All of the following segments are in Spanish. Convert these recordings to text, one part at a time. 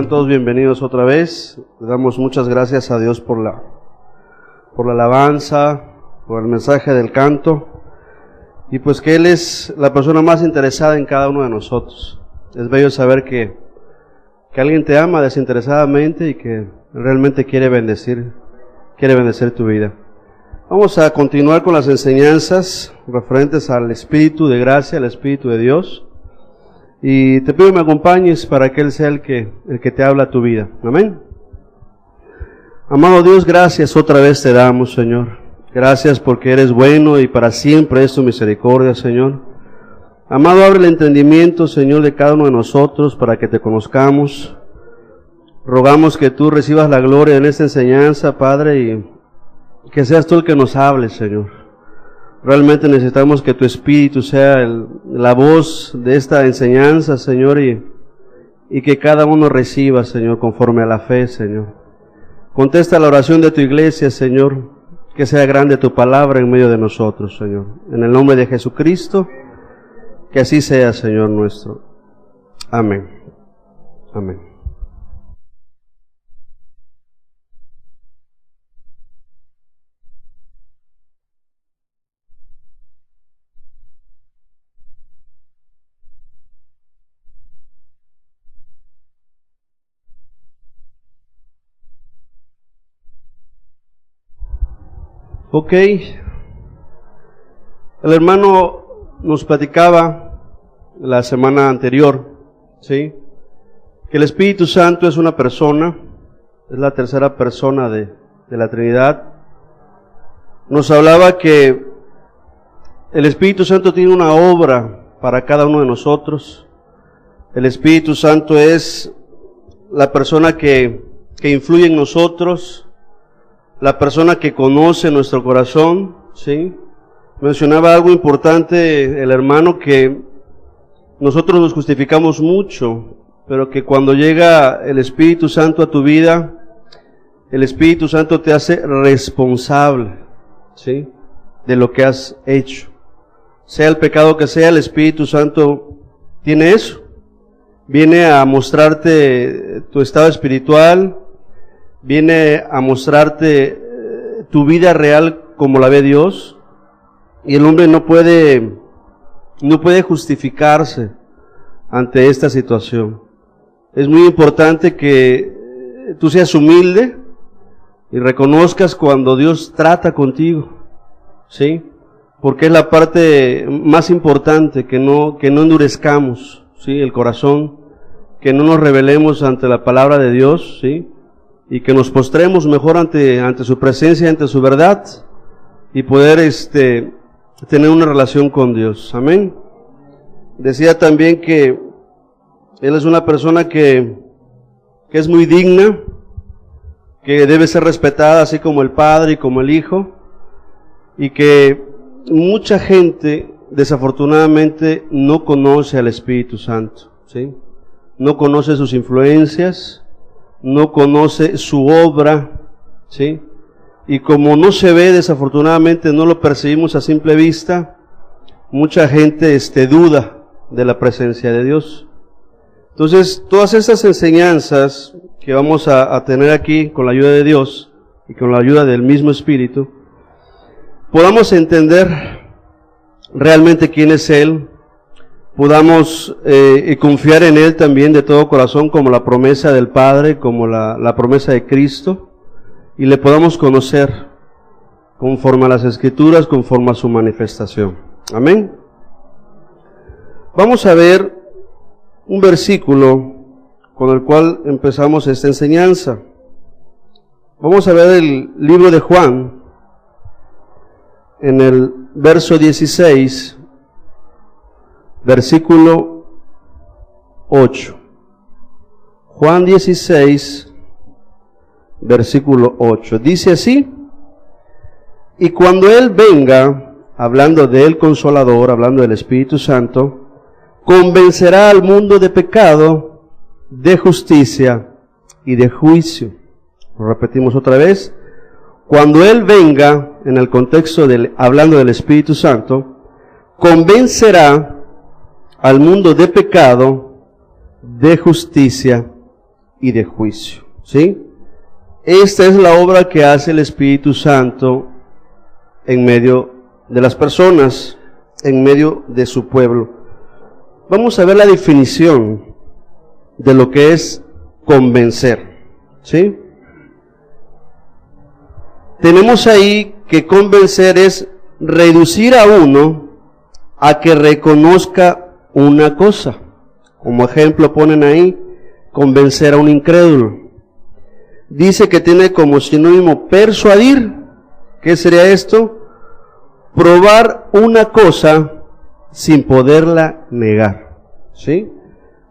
Sean todos bienvenidos otra vez. Le damos muchas gracias a Dios por la alabanza, por el mensaje del canto, y pues que Él es la persona más interesada en cada uno de nosotros. Es bello saber que alguien te ama desinteresadamente y que realmente quiere bendecir tu vida. Vamos a continuar con las enseñanzas referentes al Espíritu de gracia, al Espíritu de Dios. Y te pido que me acompañes para que Él sea el que te habla a tu vida. Amén. Amado Dios, gracias otra vez te damos, Señor. Gracias porque eres bueno y para siempre es tu misericordia, Señor. Amado, abre el entendimiento, Señor, de cada uno de nosotros para que te conozcamos. Rogamos que tú recibas la gloria en esta enseñanza, Padre, y que seas tú el que nos hable, Señor. Realmente necesitamos que tu Espíritu sea la voz de esta enseñanza, Señor, y que cada uno reciba, Señor, conforme a la fe, Señor. Contesta la oración de tu iglesia, Señor, que sea grande tu palabra en medio de nosotros, Señor. En el nombre de Jesucristo, que así sea, Señor nuestro. Amén. Amén. Ok, el hermano nos platicaba la semana anterior, ¿sí?, que el Espíritu Santo es una persona, es la tercera persona de la Trinidad. Nos hablaba que el Espíritu Santo tiene una obra para cada uno de nosotros. El Espíritu Santo es la persona que influye en nosotros, la persona que conoce nuestro corazón, ¿sí? Mencionaba algo importante el hermano, que nosotros nos justificamos mucho, pero que cuando llega el Espíritu Santo a tu vida, el Espíritu Santo te hace responsable, ¿sí?, de lo que has hecho. Sea el pecado que sea, el Espíritu Santo tiene eso. Viene a mostrarte tu estado espiritual, viene a mostrarte tu vida real como la ve Dios, y el hombre no puede justificarse ante esta situación. Es muy importante que tú seas humilde y reconozcas cuando Dios trata contigo, ¿sí?, porque es la parte más importante, que no endurezcamos, ¿sí?, el corazón, que no nos rebelemos ante la palabra de Dios, ¿sí?, y que nos postremos mejor ante su presencia, ante su verdad, y poder tener una relación con Dios. Amén. Decía también que Él es una persona que es muy digna, que debe ser respetada así como el Padre y como el Hijo, y que mucha gente desafortunadamente no conoce al Espíritu Santo, ¿sí?, no conoce sus influencias, no conoce su obra, ¿sí?, y como no se ve, desafortunadamente no lo percibimos a simple vista, mucha gente duda de la presencia de Dios. Entonces, todas esas enseñanzas que vamos a tener aquí con la ayuda de Dios y con la ayuda del mismo Espíritu, podamos entender realmente quién es Él, podamos confiar en Él también de todo corazón, como la promesa del Padre, como la promesa de Cristo, y le podamos conocer conforme a las Escrituras, conforme a su manifestación. Amén. Vamos a ver un versículo con el cual empezamos esta enseñanza. Vamos a ver el libro de Juan, en el verso 16, versículo 8. Juan 16, versículo 8. Dice así: y cuando Él venga, hablando del Consolador, hablando del Espíritu Santo, convencerá al mundo de pecado, de justicia y de juicio. Lo repetimos otra vez. Cuando Él venga, en el contexto hablando del Espíritu Santo, convencerá al mundo de pecado, de justicia y de juicio, ¿sí? Esta es la obra que hace el Espíritu Santo en medio de las personas, en medio de su pueblo. Vamos a ver la definición de lo que es convencer, ¿sí? Tenemos ahí que convencer es reducir a uno a que reconozca una cosa. Como ejemplo ponen ahí, convencer a un incrédulo. Dice que tiene como sinónimo persuadir. ¿Qué sería esto? Probar una cosa sin poderla negar, ¿sí?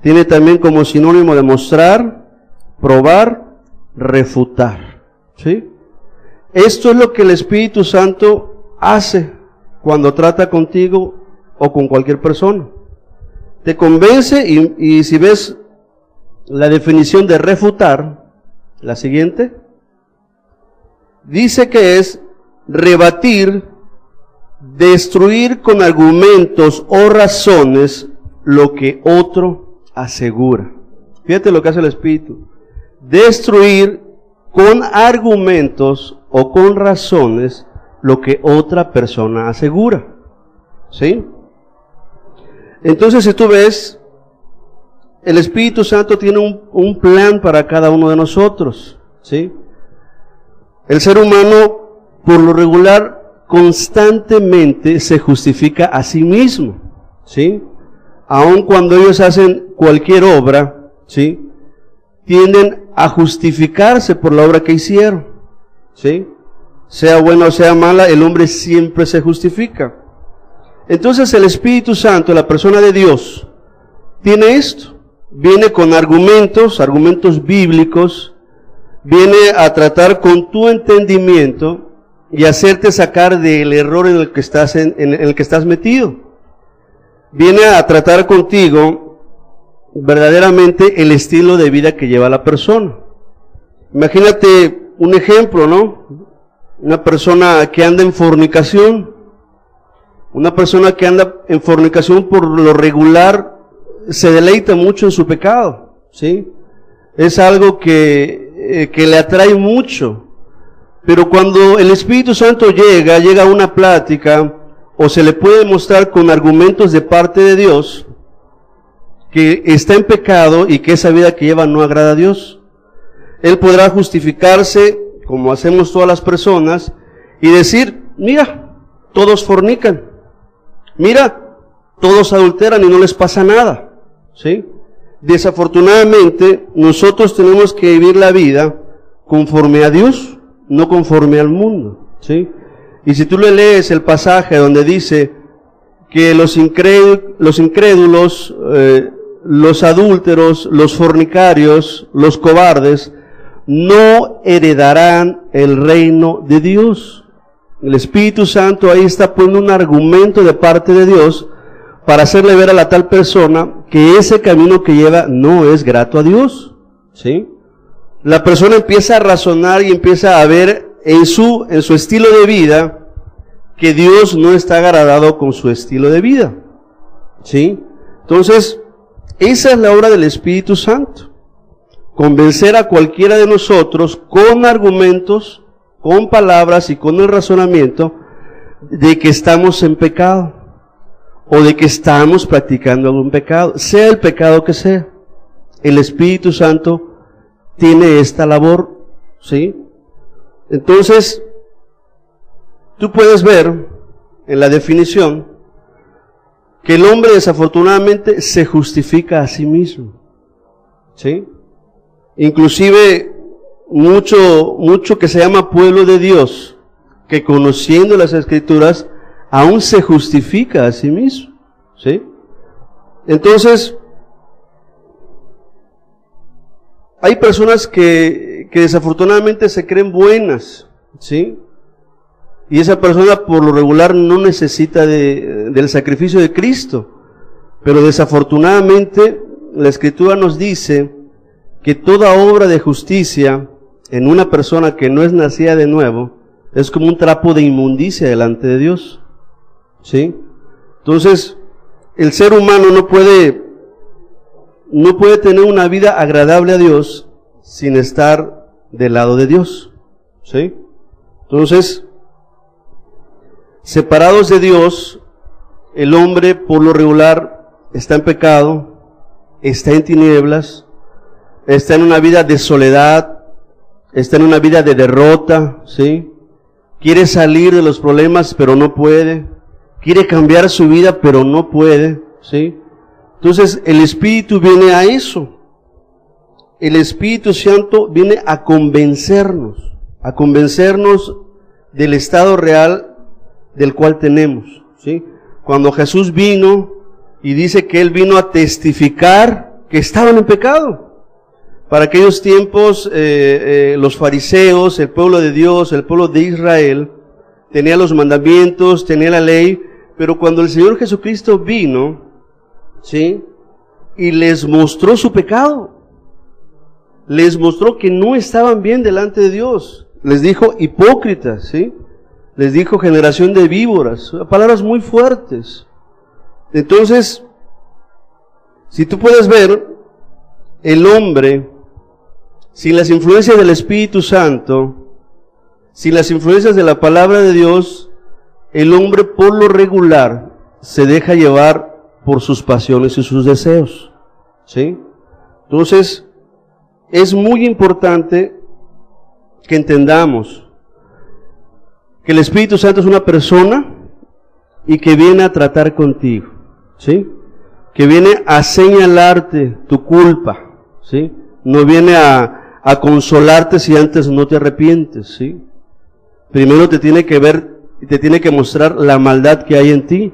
Tiene también como sinónimo demostrar, probar, refutar, ¿sí? Esto es lo que el Espíritu Santo hace cuando trata contigo o con cualquier persona. Te convence y si ves la definición de refutar, la siguiente, dice que es rebatir, destruir con argumentos o razones lo que otro asegura. Fíjate lo que hace el Espíritu. Destruir con argumentos o con razones lo que otra persona asegura, ¿sí? Entonces, si tú ves, el Espíritu Santo tiene un plan para cada uno de nosotros, ¿sí? El ser humano, por lo regular, constantemente se justifica a sí mismo, ¿sí? Aun cuando ellos hacen cualquier obra, ¿sí? Tienden a justificarse por la obra que hicieron, ¿sí? Sea buena o sea mala, el hombre siempre se justifica. Entonces el Espíritu Santo, la persona de Dios, tiene esto. Viene con argumentos bíblicos, viene a tratar con tu entendimiento y hacerte sacar del error en el que estás, en el que estás metido. Viene a tratar contigo verdaderamente el estilo de vida que lleva la persona. Imagínate un ejemplo, ¿no? Una persona que anda en fornicación. Una persona que anda en fornicación por lo regular se deleita mucho en su pecado, ¿sí? Es algo que le atrae mucho. Pero cuando el Espíritu Santo llega a una plática, o se le puede mostrar con argumentos de parte de Dios, que está en pecado y que esa vida que lleva no agrada a Dios, él podrá justificarse, como hacemos todas las personas, y decir, mira, todos fornican, mira, todos adulteran y no les pasa nada, ¿sí? Desafortunadamente, nosotros tenemos que vivir la vida conforme a Dios, no conforme al mundo, ¿sí? Y si tú le lees el pasaje donde dice que los incrédulos, los adúlteros, los fornicarios, los cobardes, no heredarán el reino de Dios. El Espíritu Santo ahí está poniendo un argumento de parte de Dios para hacerle ver a la tal persona que ese camino que lleva no es grato a Dios, ¿sí? La persona empieza a razonar y empieza a ver en su estilo de vida que Dios no está agradado con su estilo de vida, ¿sí? Entonces, esa es la obra del Espíritu Santo. Convencer a cualquiera de nosotros con argumentos, con palabras y con el razonamiento de que estamos en pecado o de que estamos practicando algún pecado, sea el pecado que sea. El Espíritu Santo tiene esta labor, ¿sí? Entonces, tú puedes ver en la definición que el hombre desafortunadamente se justifica a sí mismo, ¿sí? Inclusive mucho que se llama pueblo de Dios, que conociendo las Escrituras, aún se justifica a sí mismo, ¿sí? Entonces, hay personas que desafortunadamente se creen buenas, ¿sí? Y esa persona por lo regular no necesita del sacrificio de Cristo, pero desafortunadamente la Escritura nos dice que toda obra de justicia en una persona que no es nacida de nuevo es como un trapo de inmundicia delante de Dios, ¿sí? Entonces, el ser humano no puede tener una vida agradable a Dios sin estar del lado de Dios, ¿sí? Entonces, separados de Dios, el hombre por lo regular está en pecado, está en tinieblas, está en una vida de soledad, está en una vida de derrota, ¿sí? Quiere salir de los problemas, pero no puede. Quiere cambiar su vida, pero no puede, ¿sí? Entonces, el Espíritu viene a eso. El Espíritu Santo viene a convencernos del estado real del cual tenemos, ¿sí? Cuando Jesús vino y dice que Él vino a testificar que estaban en pecado. Para aquellos tiempos, los fariseos, el pueblo de Dios, el pueblo de Israel, tenía los mandamientos, tenía la ley, pero cuando el Señor Jesucristo vino, ¿sí? Y les mostró su pecado, les mostró que no estaban bien delante de Dios, les dijo hipócritas, ¿sí? Les dijo generación de víboras, palabras muy fuertes. Entonces, si tú puedes ver, el hombre, sin las influencias del Espíritu Santo, sin las influencias de la palabra de Dios, el hombre por lo regular se deja llevar por sus pasiones y sus deseos, ¿sí? Entonces, es muy importante que entendamos que el Espíritu Santo es una persona y que viene a tratar contigo, ¿sí? Que viene a señalarte tu culpa, ¿sí? No viene a consolarte si antes no te arrepientes, ¿sí? Primero te tiene que ver y te tiene que mostrar la maldad que hay en ti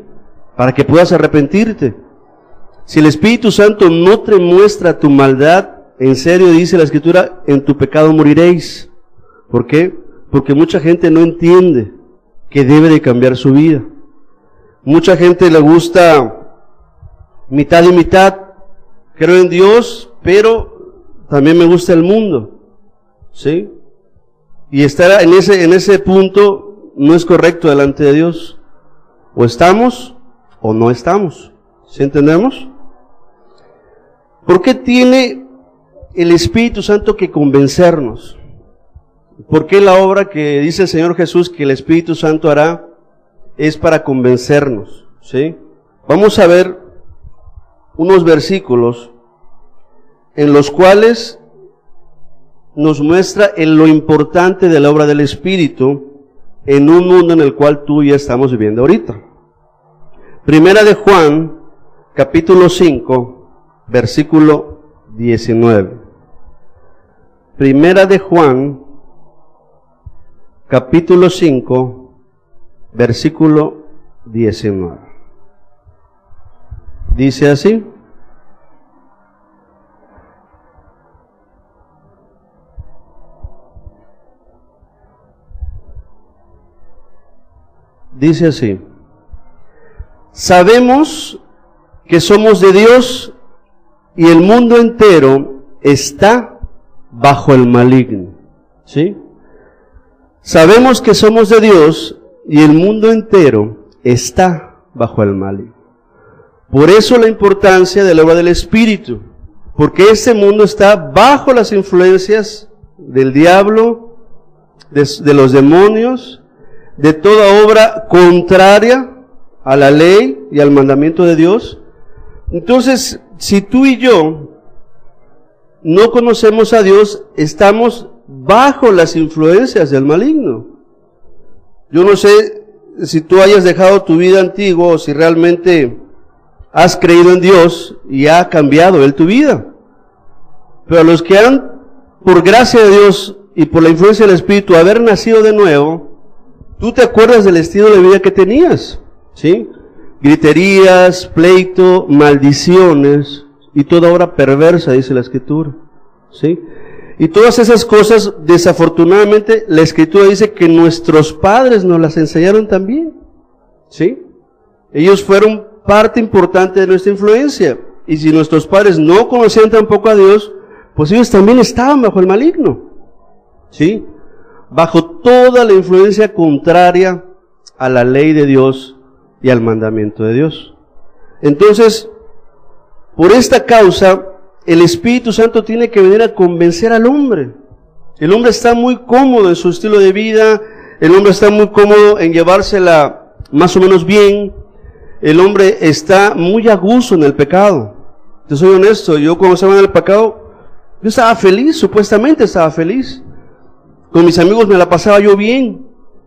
para que puedas arrepentirte. Si el Espíritu Santo no te muestra tu maldad, en serio dice la Escritura, en tu pecado moriréis. ¿Por qué? Porque mucha gente no entiende que debe de cambiar su vida. Mucha gente le gusta mitad y mitad. Creo en Dios, pero también me gusta el mundo, ¿sí? Y estar en ese punto no es correcto delante de Dios. O estamos o no estamos, ¿sí entendemos? ¿Por qué tiene el Espíritu Santo que convencernos? ¿Por qué la obra que dice el Señor Jesús que el Espíritu Santo hará es para convencernos, ¿sí? Vamos a ver unos versículos en los cuales nos muestra lo importante de la obra del Espíritu en un mundo en el cual tú y yo estamos viviendo ahorita. Primera de Juan, capítulo 5, versículo 19. Primera de Juan, capítulo 5, versículo 19. Dice así: dice así: sabemos que somos de Dios y el mundo entero está bajo el maligno, ¿sí? Sabemos que somos de Dios y el mundo entero está bajo el maligno. Por eso la importancia de la obra del Espíritu, porque este mundo está bajo las influencias del diablo, de los demonios, de toda obra contraria a la ley y al mandamiento de Dios. Entonces, si tú y yo no conocemos a Dios, estamos bajo las influencias del maligno. Yo no sé si tú hayas dejado tu vida antigua o si realmente has creído en Dios y ha cambiado Él tu vida. Pero a los que han, por gracia de Dios y por la influencia del Espíritu, haber nacido de nuevo, tú te acuerdas del estilo de vida que tenías, ¿sí? Griterías, pleito, maldiciones y toda obra perversa, dice la Escritura, ¿sí? Y todas esas cosas, desafortunadamente, la Escritura dice que nuestros padres nos las enseñaron también, ¿sí? Ellos fueron parte importante de nuestra influencia. Y si nuestros padres no conocían tampoco a Dios, pues ellos también estaban bajo el maligno, ¿sí? Bajo toda la influencia contraria a la ley de Dios y al mandamiento de Dios. Entonces, por esta causa, el Espíritu Santo tiene que venir a convencer al hombre. El hombre está muy cómodo en su estilo de vida, el hombre está muy cómodo en llevársela más o menos bien, el hombre está muy a gusto en el pecado. Yo soy honesto, yo cuando estaba en el pecado, yo estaba feliz, supuestamente estaba feliz. Con mis amigos me la pasaba yo bien,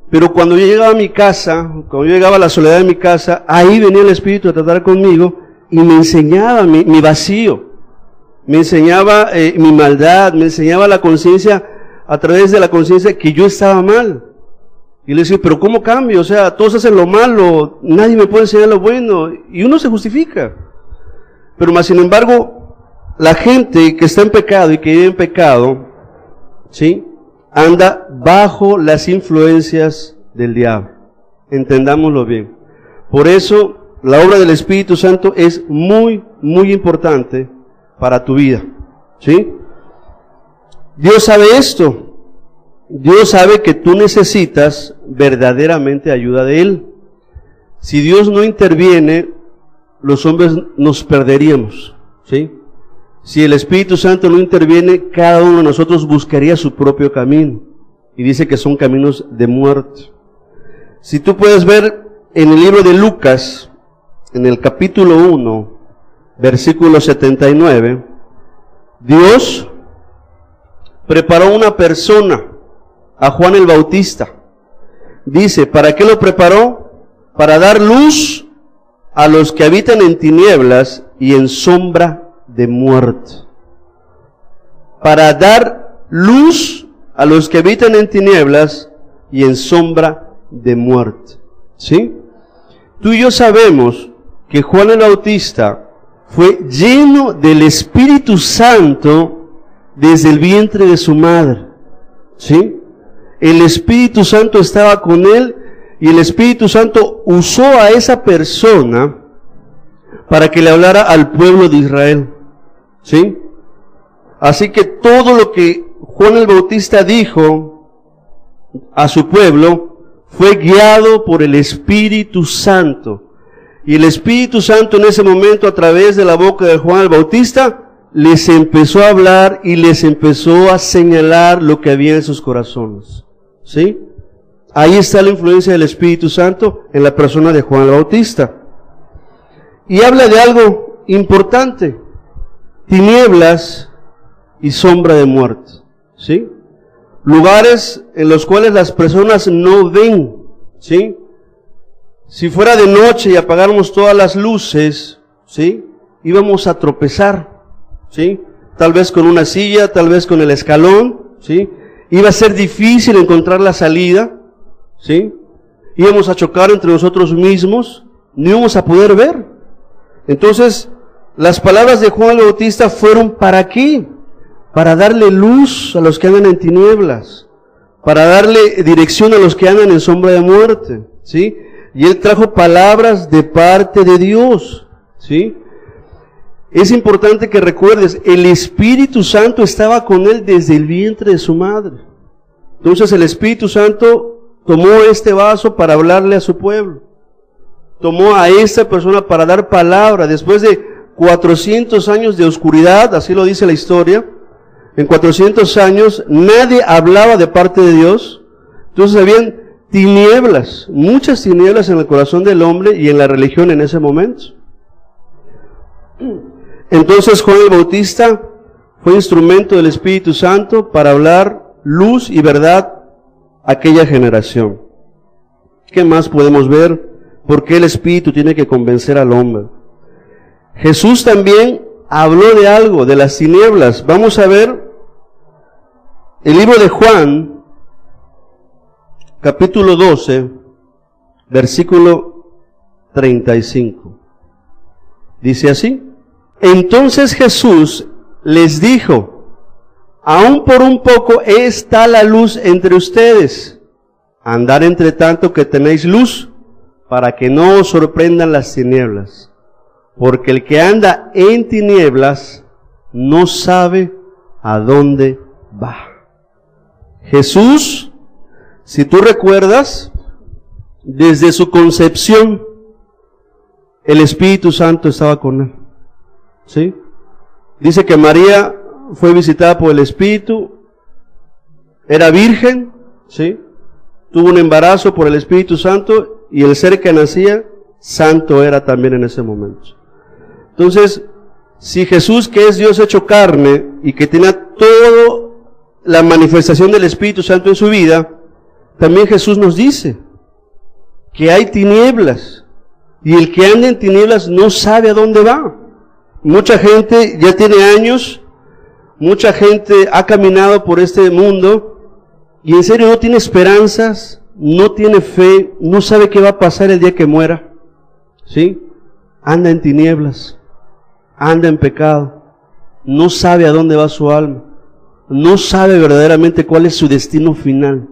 pero cuando yo llegaba a mi casa, cuando yo llegaba a la soledad de mi casa, ahí venía el Espíritu a tratar conmigo y me enseñaba mi vacío, me enseñaba mi maldad, me enseñaba la conciencia, a través de la conciencia que yo estaba mal. Y le decía, pero ¿cómo cambio? O sea, todos hacen lo malo, nadie me puede enseñar lo bueno, y uno se justifica. Pero más sin embargo, la gente que está en pecado y que vive en pecado, ¿sí?, anda bajo las influencias del diablo. Entendámoslo bien. Por eso, la obra del Espíritu Santo es muy, muy importante para tu vida. ¿Sí? Dios sabe esto. Dios sabe que tú necesitas verdaderamente ayuda de Él. Si Dios no interviene, los hombres nos perderíamos. ¿Sí? Si el Espíritu Santo no interviene, cada uno de nosotros buscaría su propio camino. Y dice que son caminos de muerte. Si tú puedes ver en el libro de Lucas, en el capítulo 1, versículo 79, Dios preparó una persona, a Juan el Bautista. Dice, ¿para qué lo preparó? Para dar luz a los que habitan en tinieblas y en sombra de muerte. Para dar luz a los que habitan en tinieblas y en sombra de muerte. ¿Sí? Tú y yo sabemos que Juan el Bautista fue lleno del Espíritu Santo desde el vientre de su madre. ¿Sí? El Espíritu Santo estaba con él y el Espíritu Santo usó a esa persona para que le hablara al pueblo de Israel. ¿Sí? Así que todo lo que Juan el Bautista dijo a su pueblo fue guiado por el Espíritu Santo. Y el Espíritu Santo en ese momento, a través de la boca de Juan el Bautista, les empezó a hablar y les empezó a señalar lo que había en sus corazones. ¿Sí? Ahí está la influencia del Espíritu Santo en la persona de Juan el Bautista. Y habla de algo importante: tinieblas y sombra de muerte. ¿Sí? Lugares en los cuales las personas no ven. ¿Sí? Si fuera de noche y apagáramos todas las luces, ¿sí?, íbamos a tropezar. ¿Sí? Tal vez con una silla, tal vez con el escalón. ¿Sí? Iba a ser difícil encontrar la salida. ¿Sí? Íbamos a chocar entre nosotros mismos. No íbamos a poder ver. Entonces, las palabras de Juan el Bautista fueron ¿para qué? Para darle luz a los que andan en tinieblas, para darle dirección a los que andan en sombra de muerte, ¿sí? Y él trajo palabras de parte de Dios, ¿sí? Es importante que recuerdes, el Espíritu Santo estaba con él desde el vientre de su madre. Entonces el Espíritu Santo tomó este vaso para hablarle a su pueblo. Tomó a esta persona para dar palabra. Después de 400 años de oscuridad, así lo dice la historia, en 400 años nadie hablaba de parte de Dios. Entonces habían tinieblas, muchas tinieblas en el corazón del hombre y en la religión en ese momento. Entonces Juan el Bautista fue instrumento del Espíritu Santo para hablar luz y verdad a aquella generación. ¿Qué más podemos ver? ¿Por qué el Espíritu tiene que convencer al hombre? Jesús también habló de algo, de las tinieblas. Vamos a ver el libro de Juan, capítulo 12, versículo 35. Dice así: entonces Jesús les dijo: aún por un poco está la luz entre ustedes. Andad entre tanto que tenéis luz, para que no os sorprendan las tinieblas. Porque el que anda en tinieblas no sabe a dónde va. Jesús, si tú recuerdas, desde su concepción, el Espíritu Santo estaba con él. ¿Sí? Dice que María fue visitada por el Espíritu, era virgen, ¿sí? Tuvo un embarazo por el Espíritu Santo y el ser que nacía, santo era también en ese momento. Entonces, si Jesús, que es Dios hecho carne y que tenía toda la manifestación del Espíritu Santo en su vida, también Jesús nos dice que hay tinieblas y el que anda en tinieblas no sabe a dónde va. Mucha gente ya tiene años, mucha gente ha caminado por este mundo y en serio no tiene esperanzas, no tiene fe, no sabe qué va a pasar el día que muera, ¿sí? Anda en tinieblas, anda en pecado, no sabe a dónde va su alma, no sabe verdaderamente cuál es su destino final.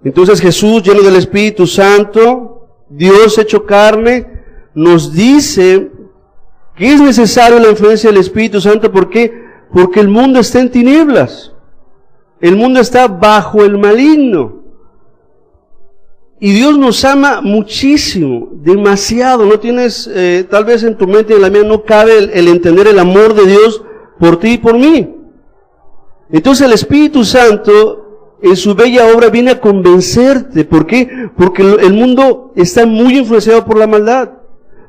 Entonces Jesús, lleno del Espíritu Santo, Dios hecho carne, nos dice que es necesario la influencia del Espíritu Santo. ¿Por qué? Porque el mundo está en tinieblas. El mundo está bajo el maligno. Y Dios nos ama muchísimo, demasiado. No tienes, tal vez en tu mente y en la mía no cabe el entender el amor de Dios por ti y por mí. Entonces el Espíritu Santo, en su bella obra, viene a convencerte. ¿Por qué? Porque el mundo está muy influenciado por la maldad.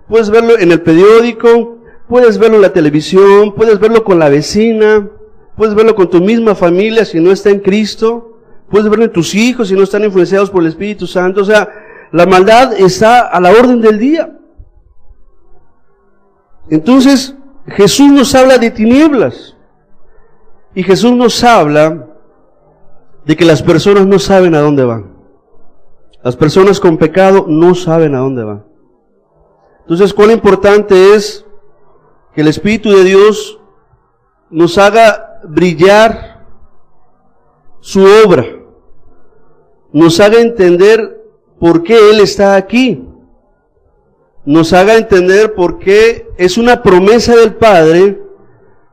Puedes verlo en el periódico, puedes verlo en la televisión, puedes verlo con la vecina, puedes verlo con tu misma familia si no está en Cristo, puedes verlo en tus hijos si no están influenciados por el Espíritu Santo. O sea, la maldad está a la orden del día. Entonces, Jesús nos habla de tinieblas. Y Jesús nos habla de que las personas no saben a dónde van. Las personas con pecado no saben a dónde van. Entonces, cuán importante es que el Espíritu de Dios nos haga brillar su obra, nos haga entender por qué Él está aquí, nos haga entender por qué es una promesa del Padre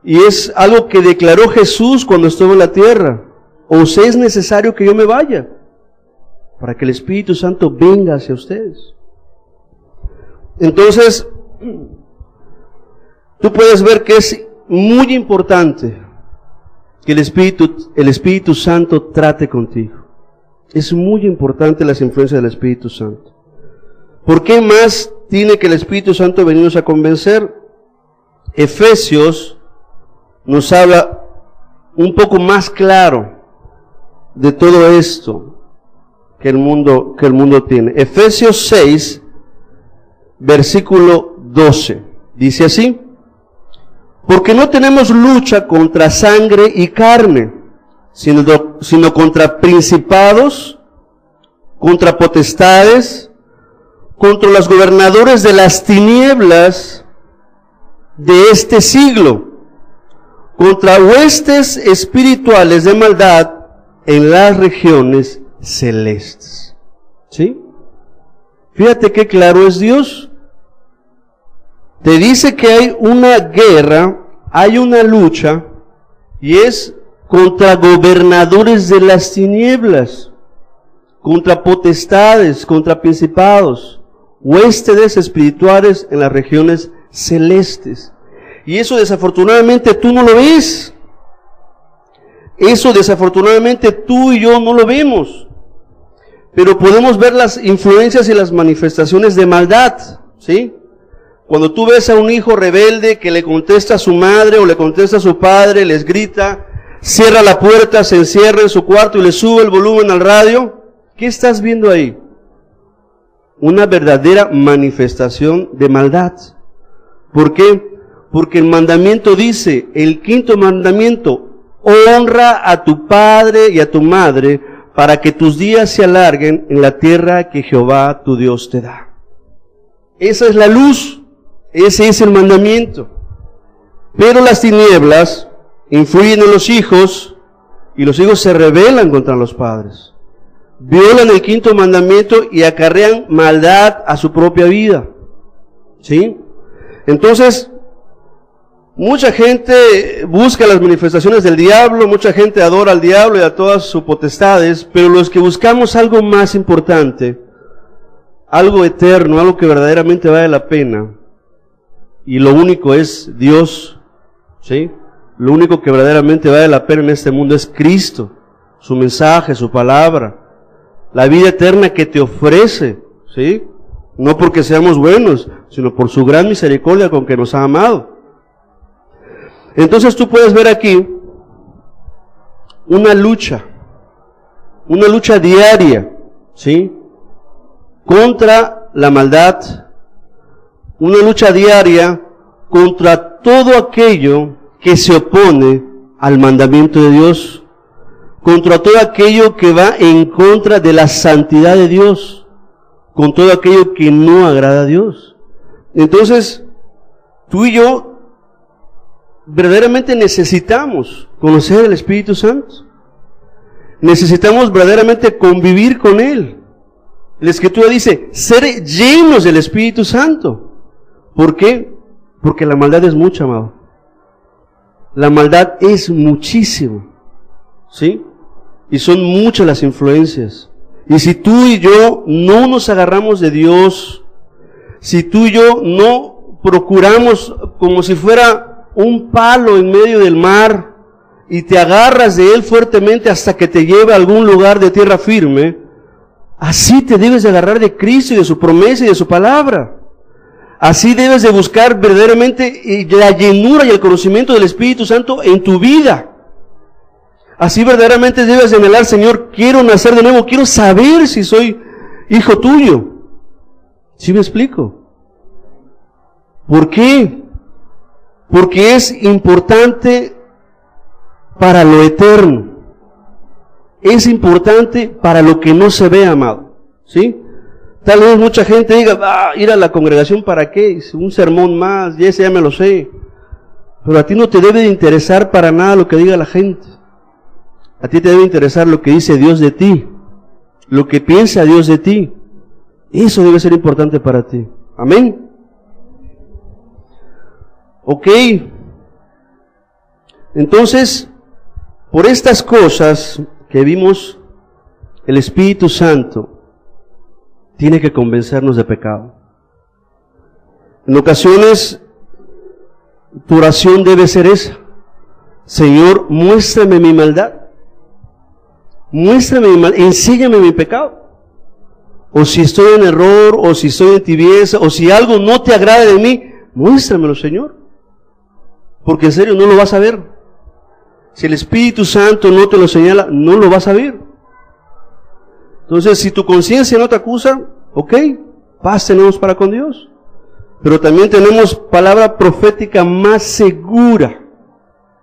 y es algo que declaró Jesús cuando estuvo en la tierra. Os es necesario que yo me vaya para que el Espíritu Santo venga hacia ustedes. Entonces, tú puedes ver que es muy importante que el Espíritu Santo trate contigo. Es muy importante las influencias del Espíritu Santo. ¿Por qué más tiene que el Espíritu Santo venirnos a convencer? Efesios nos habla un poco más claro de todo esto que el mundo tiene. Efesios 6, versículo 12, dice así: porque no tenemos lucha contra sangre y carne, sino contra principados, contra potestades, contra los gobernadores de las tinieblas de este siglo, contra huestes espirituales de maldad en las regiones celestes. ¿Sí? Fíjate qué claro es Dios. Te dice que hay una guerra, hay una lucha, y es contra gobernadores de las tinieblas, contra potestades, contra principados, huestes espirituales en las regiones celestes. Y eso desafortunadamente tú no lo ves. Eso desafortunadamente tú y yo no lo vemos. Pero podemos ver las influencias y las manifestaciones de maldad, ¿sí? Cuando tú ves a un hijo rebelde que le contesta a su madre o le contesta a su padre, les grita, cierra la puerta, se encierra en su cuarto y le sube el volumen al radio, ¿qué estás viendo ahí? Una verdadera manifestación de maldad. ¿Por qué? Porque el mandamiento dice, el quinto mandamiento, honra a tu padre y a tu madre para que tus días se alarguen en la tierra que Jehová tu Dios te da. Esa es la luz. Ese es el mandamiento. Pero las tinieblas influyen en los hijos y los hijos se rebelan contra los padres. Violan el quinto mandamiento y acarrean maldad a su propia vida. ¿Sí? Entonces, mucha gente busca las manifestaciones del diablo, mucha gente adora al diablo y a todas sus potestades, pero los que buscamos algo más importante, algo eterno, algo que verdaderamente vale la pena, y lo único es Dios, ¿sí? Lo único que verdaderamente vale la pena en este mundo es Cristo, su mensaje, su palabra, la vida eterna que te ofrece, ¿sí? No porque seamos buenos, sino por su gran misericordia con que nos ha amado. Entonces tú puedes ver aquí una lucha diaria, ¿sí? Contra la maldad, una lucha diaria contra todo aquello que se opone al mandamiento de Dios, contra todo aquello que va en contra de la santidad de Dios, con todo aquello que no agrada a Dios. Entonces, tú y yo verdaderamente necesitamos conocer el Espíritu Santo. Necesitamos verdaderamente convivir con Él. La Escritura dice, ser llenos del Espíritu Santo. ¿Por qué? Porque la maldad es mucha, amado. La maldad es muchísimo, ¿sí? Y son muchas las influencias. Y si tú y yo no nos agarramos de Dios, si tú y yo no procuramos como si fuera un palo en medio del mar, y te agarras de él fuertemente hasta que te lleve a algún lugar de tierra firme, así te debes de agarrar de Cristo y de su promesa y de su palabra. Así debes de buscar verdaderamente la llenura y el conocimiento del Espíritu Santo en tu vida. Así verdaderamente debes de anhelar, Señor, quiero nacer de nuevo, quiero saber si soy hijo tuyo. ¿Sí me explico? ¿Por qué? Porque es importante para lo eterno. Es importante para lo que no se ve, amado. ¿Sí? Tal vez mucha gente diga, ir a la congregación ¿para qué? Un sermón más, y ese ya me lo sé. Pero a ti no te debe de interesar para nada lo que diga la gente. A ti te debe interesar lo que dice Dios de ti, lo que piensa Dios de ti. Eso debe ser importante para ti. Amén. Ok. Entonces, por estas cosas que vimos, el Espíritu Santo tiene que convencernos de pecado. En ocasiones, tu oración debe ser esa: Señor, muéstrame mi maldad, muéstrame mi maldad, enséñame mi pecado. O si estoy en error, o si estoy en tibieza, o si algo no te agrada de mí, muéstramelo, Señor. Porque en serio no lo vas a ver. Si el Espíritu Santo no te lo señala, no lo vas a ver. Entonces, si tu conciencia no te acusa, ok, paz tenemos para con Dios. Pero también tenemos palabra profética más segura,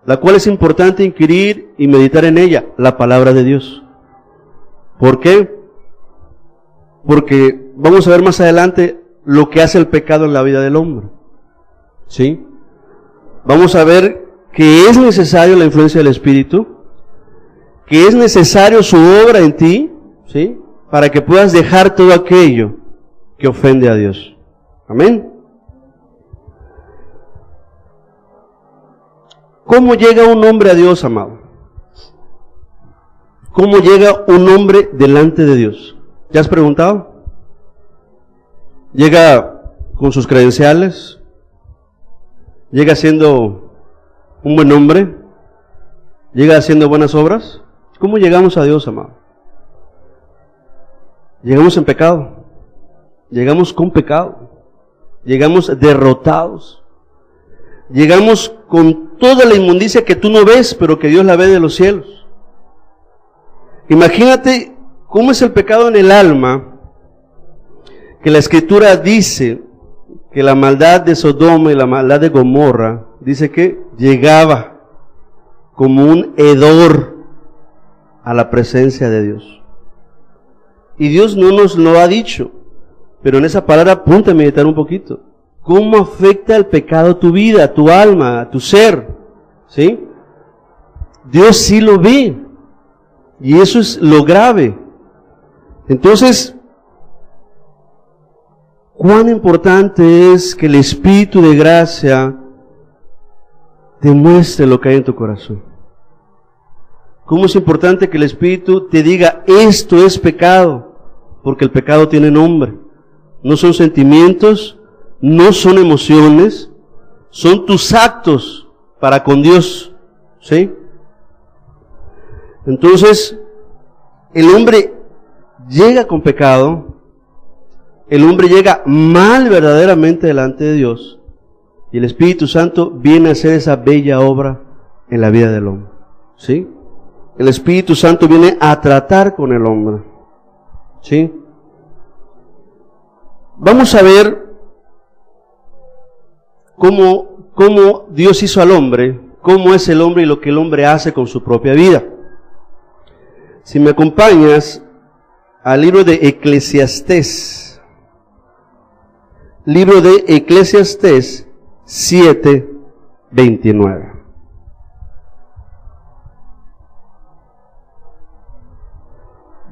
la cual es importante inquirir y meditar en ella, la palabra de Dios. ¿Por qué? Porque vamos a ver más adelante lo que hace el pecado en la vida del hombre. ¿Sí? Vamos a ver que es necesario la influencia del Espíritu, que es necesario su obra en ti, ¿sí? Para que puedas dejar todo aquello que ofende a Dios. Amén. ¿Cómo llega un hombre a Dios, amado? ¿Cómo llega un hombre delante de Dios? ¿Ya has preguntado? ¿Llega con sus credenciales? ¿Llega siendo un buen hombre? ¿Llega haciendo buenas obras? ¿Cómo llegamos a Dios, amado? Llegamos en pecado. Llegamos con pecado. Llegamos derrotados. Llegamos con toda la inmundicia que tú no ves, pero que Dios la ve de los cielos. Imagínate cómo es el pecado en el alma, que la Escritura dice que la maldad de Sodoma y la maldad de Gomorra, dice que llegaba como un hedor a la presencia de Dios. Y Dios no nos lo ha dicho, pero en esa palabra ponte a meditar un poquito. ¿Cómo afecta el pecado a tu vida, a tu alma, a tu ser? ¿Sí? Dios sí lo ve. Y eso es lo grave. Entonces, cuán importante es que el Espíritu de gracia te muestre lo que hay en tu corazón. Cómo es importante que el Espíritu te diga, esto es pecado, porque el pecado tiene nombre. No son sentimientos, no son emociones, son tus actos para con Dios, ¿sí? Entonces, el hombre llega con pecado, el hombre llega mal verdaderamente delante de Dios, y el Espíritu Santo viene a hacer esa bella obra en la vida del hombre, ¿sí? El Espíritu Santo viene a tratar con el hombre, ¿sí? Vamos a ver cómo Dios hizo al hombre, cómo es el hombre y lo que el hombre hace con su propia vida. Si me acompañas al libro de Eclesiastés, libro de Eclesiastés 7:29.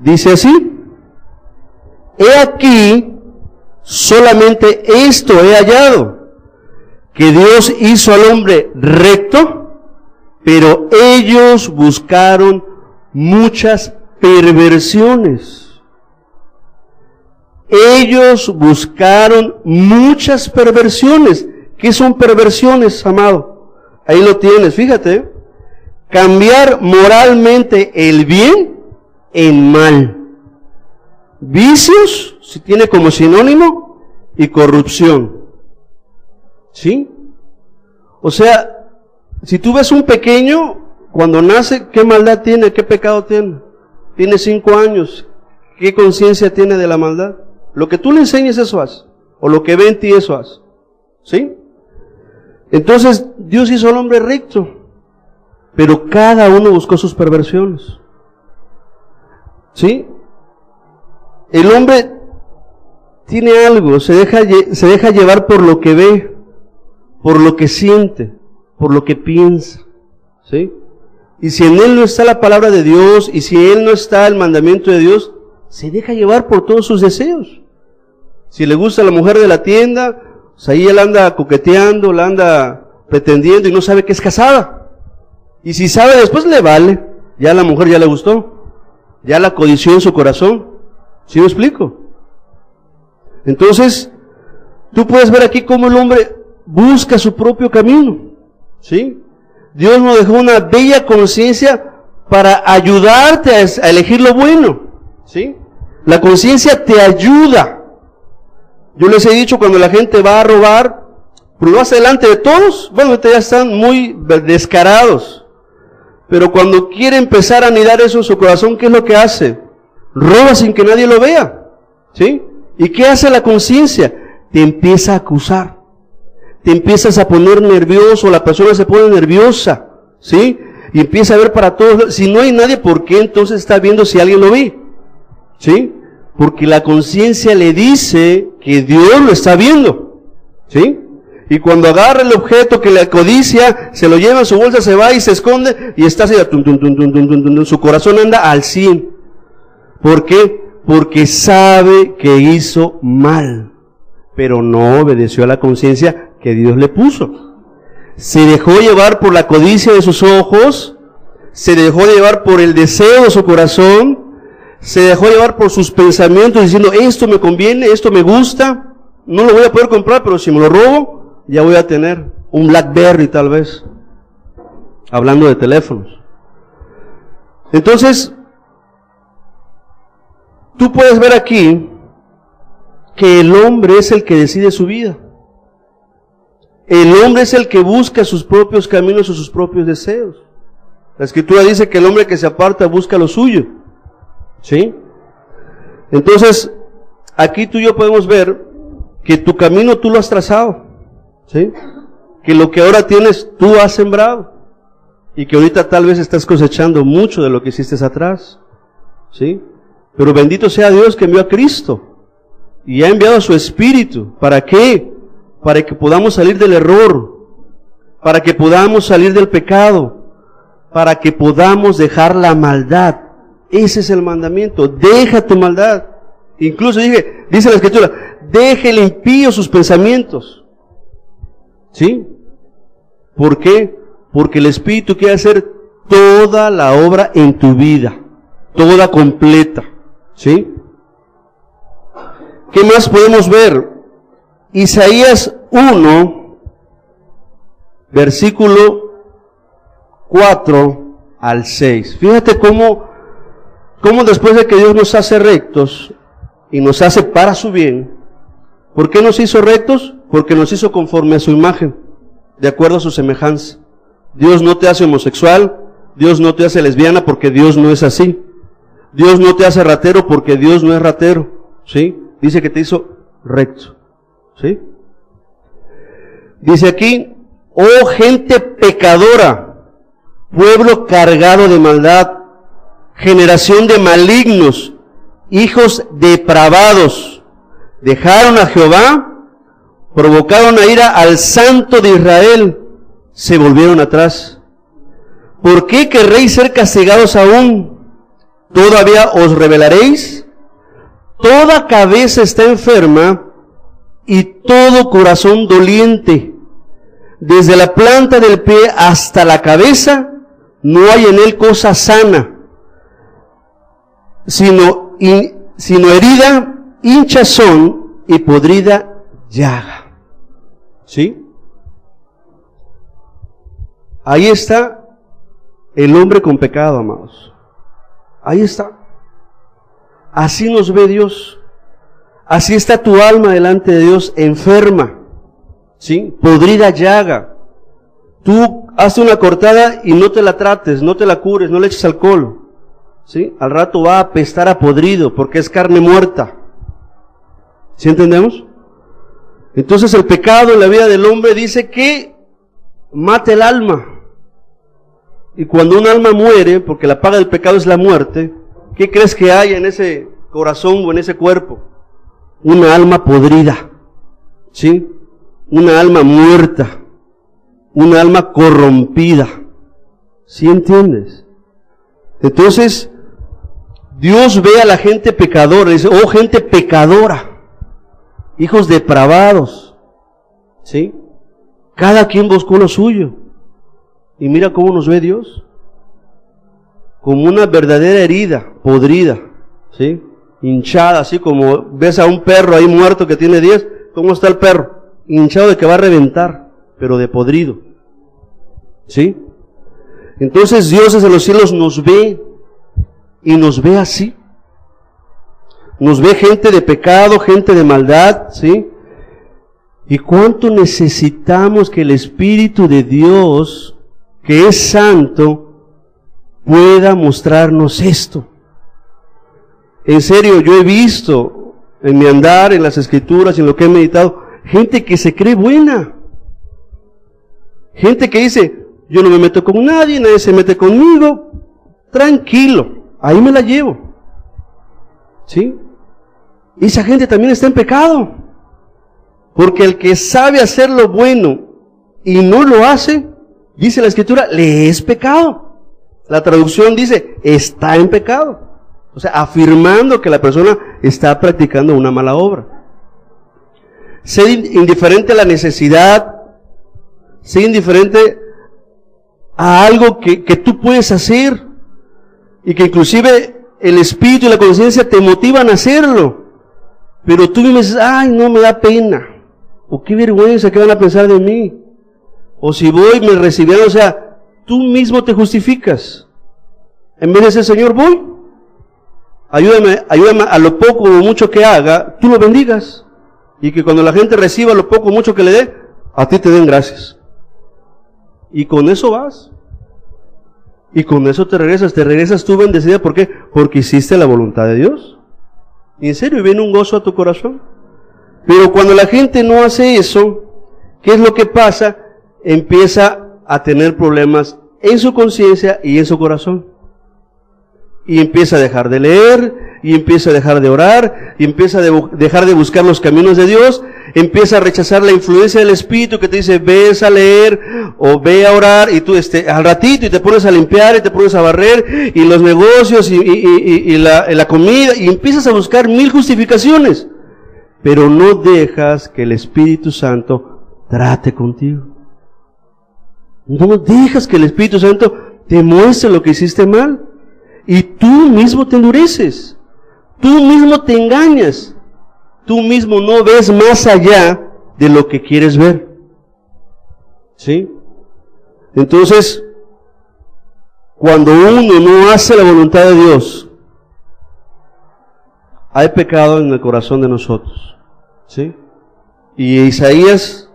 Dice así: he aquí, solamente esto he hallado, que Dios hizo al hombre recto, pero ellos buscaron muchas perversiones. Ellos buscaron muchas perversiones. ¿Qué son perversiones, amado? Ahí lo tienes, fíjate. Cambiar moralmente el bien en mal. Vicios, si tiene como sinónimo, y corrupción. ¿Sí? O sea, si tú ves un pequeño, cuando nace, ¿qué maldad tiene? ¿Qué pecado tiene? Tiene 5 años. ¿Qué conciencia tiene de la maldad? Lo que tú le enseñes, eso haz. O lo que ve en ti, eso haz. ¿Sí? Entonces, Dios hizo al hombre recto, pero cada uno buscó sus perversiones. ¿Sí? El hombre tiene algo, se deja llevar por lo que ve, por lo que siente, por lo que piensa. ¿Sí? Y si en él no está la palabra de Dios, y si en él no está el mandamiento de Dios, se deja llevar por todos sus deseos. Si le gusta la mujer de la tienda, pues ahí él anda coqueteando, la anda pretendiendo y no sabe que es casada. Y si sabe, después le vale. Ya la mujer ya le gustó. Ya la codició en su corazón. ¿Sí me explico? Entonces, tú puedes ver aquí cómo el hombre busca su propio camino. ¿Sí? Dios nos dejó una bella conciencia para ayudarte a elegir lo bueno. ¿Sí? La conciencia te ayuda. Yo les he dicho, cuando la gente va a robar, pues lo hace delante de todos. Bueno, ahorita ya están muy descarados. Pero cuando quiere empezar a anidar eso en su corazón, ¿qué es lo que hace? Roba sin que nadie lo vea. ¿Sí? ¿Y qué hace la conciencia? Te empieza a acusar. Te empiezas a poner nervioso, la persona se pone nerviosa. ¿Sí? Y empieza a ver para todos. Si no hay nadie, ¿por qué entonces está viendo si alguien lo ve? ¿Sí? Porque la conciencia le dice que Dios lo está viendo. ¿Sí? Y cuando agarra el objeto que le codicia, se lo lleva en su bolsa, se va y se esconde, y está así, su corazón anda al 100. ¿Por qué? Porque sabe que hizo mal, pero no obedeció a la conciencia que Dios le puso. Se dejó llevar por la codicia de sus ojos, se dejó llevar por el deseo de su corazón, se dejó llevar por sus pensamientos diciendo, esto me conviene, esto me gusta, no lo voy a poder comprar, pero si me lo robo, ya voy a tener un BlackBerry tal vez, hablando de teléfonos. Entonces, tú puedes ver aquí que el hombre es el que decide su vida. El hombre es el que busca sus propios caminos o sus propios deseos. La Escritura dice que el hombre que se aparta busca lo suyo. ¿Sí? Entonces, aquí tú y yo podemos ver que tu camino tú lo has trazado. ¿Sí? Que lo que ahora tienes tú has sembrado. Y que ahorita tal vez estás cosechando mucho de lo que hiciste atrás. ¿Sí? Pero bendito sea Dios que envió a Cristo. Y ha enviado a su Espíritu. ¿Para qué? Para que podamos salir del error. Para que podamos salir del pecado. Para que podamos dejar la maldad. Ese es el mandamiento. Deja tu maldad. Incluso dice la Escritura, deje el impío sus pensamientos. ¿Sí? ¿Por qué? Porque el Espíritu quiere hacer toda la obra en tu vida. Toda completa. ¿Sí? ¿Qué más podemos ver? Isaías 1, versículo 4 al 6. Fíjate cómo después de que Dios nos hace rectos y nos hace para su bien, ¿por qué nos hizo rectos? Porque nos hizo conforme a su imagen, de acuerdo a su semejanza. Dios no te hace homosexual, Dios no te hace lesbiana porque Dios no es así. Dios no te hace ratero porque Dios no es ratero, ¿sí? Dice que te hizo recto, ¿sí? Dice aquí, oh gente pecadora, pueblo cargado de maldad, generación de malignos, hijos depravados, dejaron a Jehová, provocaron a ira al Santo de Israel, se volvieron atrás. ¿Por qué querréis ser castigados aún? ¿Todavía os rebelaréis? Toda cabeza está enferma y todo corazón doliente. Desde la planta del pie hasta la cabeza no hay en él cosa sana, sino herida, hinchazón y podrida llaga. ¿Sí? Ahí está el hombre con pecado, amados. Ahí está. Así nos ve Dios. Así está tu alma delante de Dios, enferma, ¿sí? Podrida llaga. Tú haces una cortada y no te la trates, no te la cures, no le eches alcohol, ¿sí? Al rato va a apestar a podrido porque es carne muerta. ¿Sí entendemos? Entonces el pecado en la vida del hombre dice que mata el alma. Y cuando un alma muere, porque la paga del pecado es la muerte, ¿qué crees que hay en ese corazón o en ese cuerpo? Una alma podrida, ¿sí? Una alma muerta, una alma corrompida. ¿Sí entiendes? Entonces, Dios ve a la gente pecadora, dice, oh gente pecadora, hijos depravados, ¿sí? Cada quien buscó lo suyo. Y mira cómo nos ve Dios, como una verdadera herida, podrida, ¿sí? Hinchada, así como ves a un perro ahí muerto que tiene 10, ¿cómo está el perro? Hinchado de que va a reventar, pero de podrido, ¿sí? Entonces Dios desde los cielos nos ve, y nos ve así, nos ve gente de pecado, gente de maldad, ¿sí? Y cuánto necesitamos que el Espíritu de Dios, que es santo, pueda mostrarnos esto. En serio, yo he visto en mi andar, en las Escrituras, en lo que he meditado, gente que se cree buena. Gente que dice, yo no me meto con nadie, nadie se mete conmigo, tranquilo, ahí me la llevo. ¿Sí? Y esa gente también está en pecado. Porque el que sabe hacer lo bueno y no lo hace, dice la Escritura, le es pecado. La traducción dice, está en pecado. O sea, afirmando que la persona está practicando una mala obra. Ser indiferente a la necesidad, ser indiferente a algo que tú puedes hacer y que inclusive el espíritu y la conciencia te motivan a hacerlo. Pero tú me dices, ay, no me da pena. O qué vergüenza, ¿qué van a pensar de mí? O si voy, me recibirán, o sea, tú mismo te justificas. En vez de decir, Señor, voy, ayúdame a lo poco o mucho que haga, tú lo bendigas. Y que cuando la gente reciba lo poco o mucho que le dé, a ti te den gracias. Y con eso vas. Y con eso te regresas tú bendecida. ¿Por qué? Porque hiciste la voluntad de Dios. Y en serio, viene un gozo a tu corazón. Pero cuando la gente no hace eso, ¿qué es lo que pasa? Empieza a tener problemas en su conciencia y en su corazón. Y empieza a dejar de leer, y empieza a dejar de orar, y empieza a dejar de buscar los caminos de Dios, empieza a rechazar la influencia del Espíritu que te dice, ves a leer, o ve a orar, y tú al ratito, y te pones a limpiar, y te pones a barrer, y los negocios, y la comida, y empiezas a buscar 1000 justificaciones, pero no dejas que el Espíritu Santo trate contigo. No dejas que el Espíritu Santo te muestre lo que hiciste mal. Y tú mismo te endureces. Tú mismo te engañas. Tú mismo no ves más allá de lo que quieres ver. ¿Sí? Entonces, cuando uno no hace la voluntad de Dios, hay pecado en el corazón de nosotros, ¿sí? Y Isaías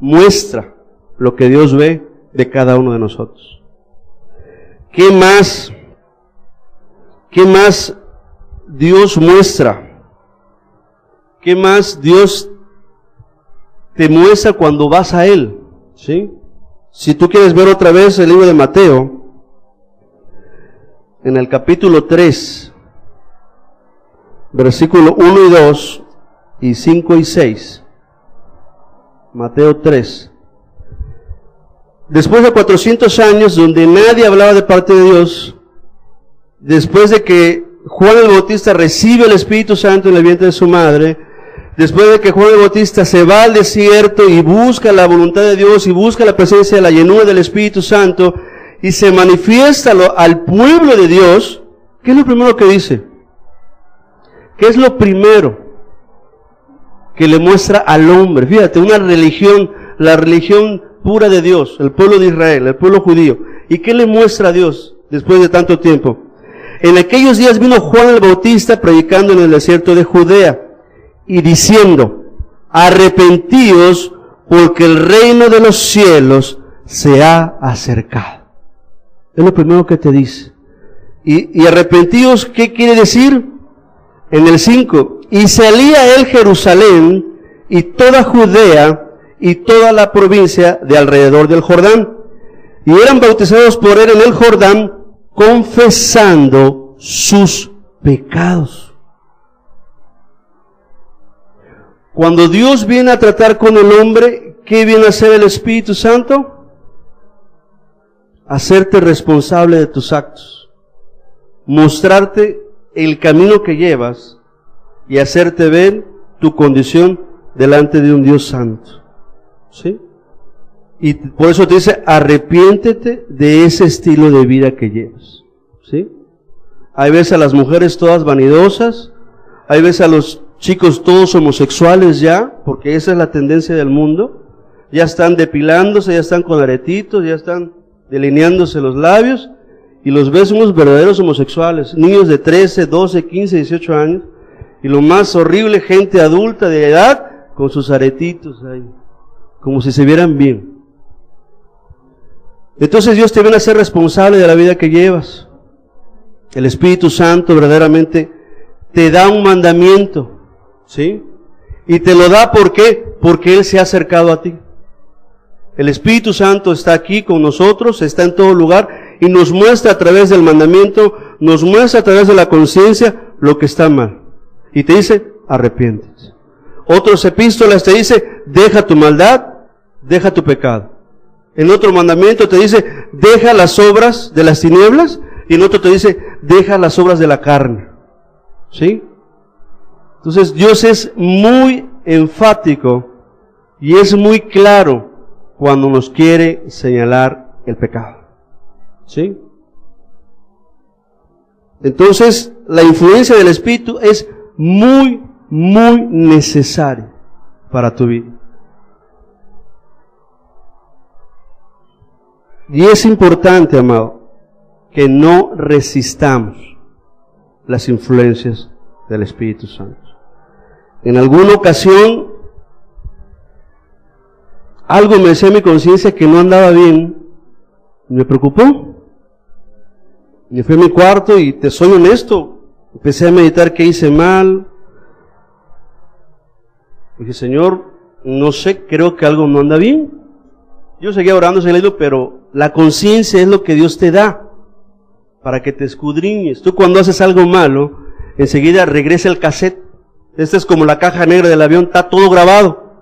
muestra lo que Dios ve de cada uno de nosotros. ¿Qué más Dios muestra? ¿Qué más Dios te muestra cuando vas a Él? ¿Sí? Si tú quieres ver otra vez el libro de Mateo, en el capítulo 3, versículo 1 y 2, y 5 y 6, Mateo 3. Después de 400 años donde nadie hablaba de parte de Dios, después de que Juan el Bautista recibe el Espíritu Santo en el vientre de su madre, después de que Juan el Bautista se va al desierto y busca la voluntad de Dios y busca la presencia de la llenura del Espíritu Santo y se manifiesta al pueblo de Dios, ¿qué es lo primero que dice? ¿Qué es lo primero que le muestra al hombre? Fíjate, una religión, la religión pura de Dios, el pueblo de Israel, el pueblo judío. ¿Y qué le muestra a Dios después de tanto tiempo? En aquellos días vino Juan el Bautista predicando en el desierto de Judea y diciendo: arrepentíos, porque el reino de los cielos se ha acercado. Es lo primero que te dice. Y arrepentíos, ¿qué quiere decir? En el 5, y salía él Jerusalén y toda Judea y toda la provincia de alrededor del Jordán, y eran bautizados por él en el Jordán, confesando sus pecados. Cuando Dios viene a tratar con el hombre, ¿qué viene a hacer el Espíritu Santo? Hacerte responsable de tus actos, mostrarte el camino que llevas y hacerte ver tu condición delante de un Dios santo. ¿Sí? Y por eso te dice, arrepiéntete de ese estilo de vida que llevas. ¿Sí? Hay veces a las mujeres todas vanidosas, hay veces a los chicos todos homosexuales ya, porque esa es la tendencia del mundo, ya están depilándose, ya están con aretitos, ya están delineándose los labios, y los ves unos verdaderos homosexuales, niños de 13, 12, 15, 18 años, y lo más horrible, gente adulta de edad, con sus aretitos ahí, como si se vieran bien. Entonces Dios te viene a ser responsable de la vida que llevas. El Espíritu Santo verdaderamente te da un mandamiento, ¿sí? Y te lo da, ¿por qué? Porque Él se ha acercado a ti. El Espíritu Santo está aquí con nosotros, está en todo lugar, y nos muestra a través del mandamiento, nos muestra a través de la conciencia lo que está mal. Y te dice, arrepiéntete. Otros epístolas te dice, deja tu maldad, deja tu pecado. En otro mandamiento te dice, deja las obras de las tinieblas, y en otro te dice, deja las obras de la carne. ¿Sí? Entonces Dios es muy enfático y es muy claro cuando nos quiere señalar el pecado. ¿Sí? Entonces la influencia del Espíritu es muy necesaria para tu vida. Y es importante, amado, que no resistamos las influencias del Espíritu Santo. En alguna ocasión, algo me decía en mi conciencia que no andaba bien, me preocupó. Me fui a mi cuarto y, te soy honesto, empecé a meditar qué hice mal. Dije, Señor, no sé, creo que algo no anda bien. Yo seguía orando, seguía leyendo, pero la conciencia es lo que Dios te da para que te escudriñes. Tú cuando haces algo malo, enseguida regresa el cassette. Esta es como la caja negra del avión, está todo grabado.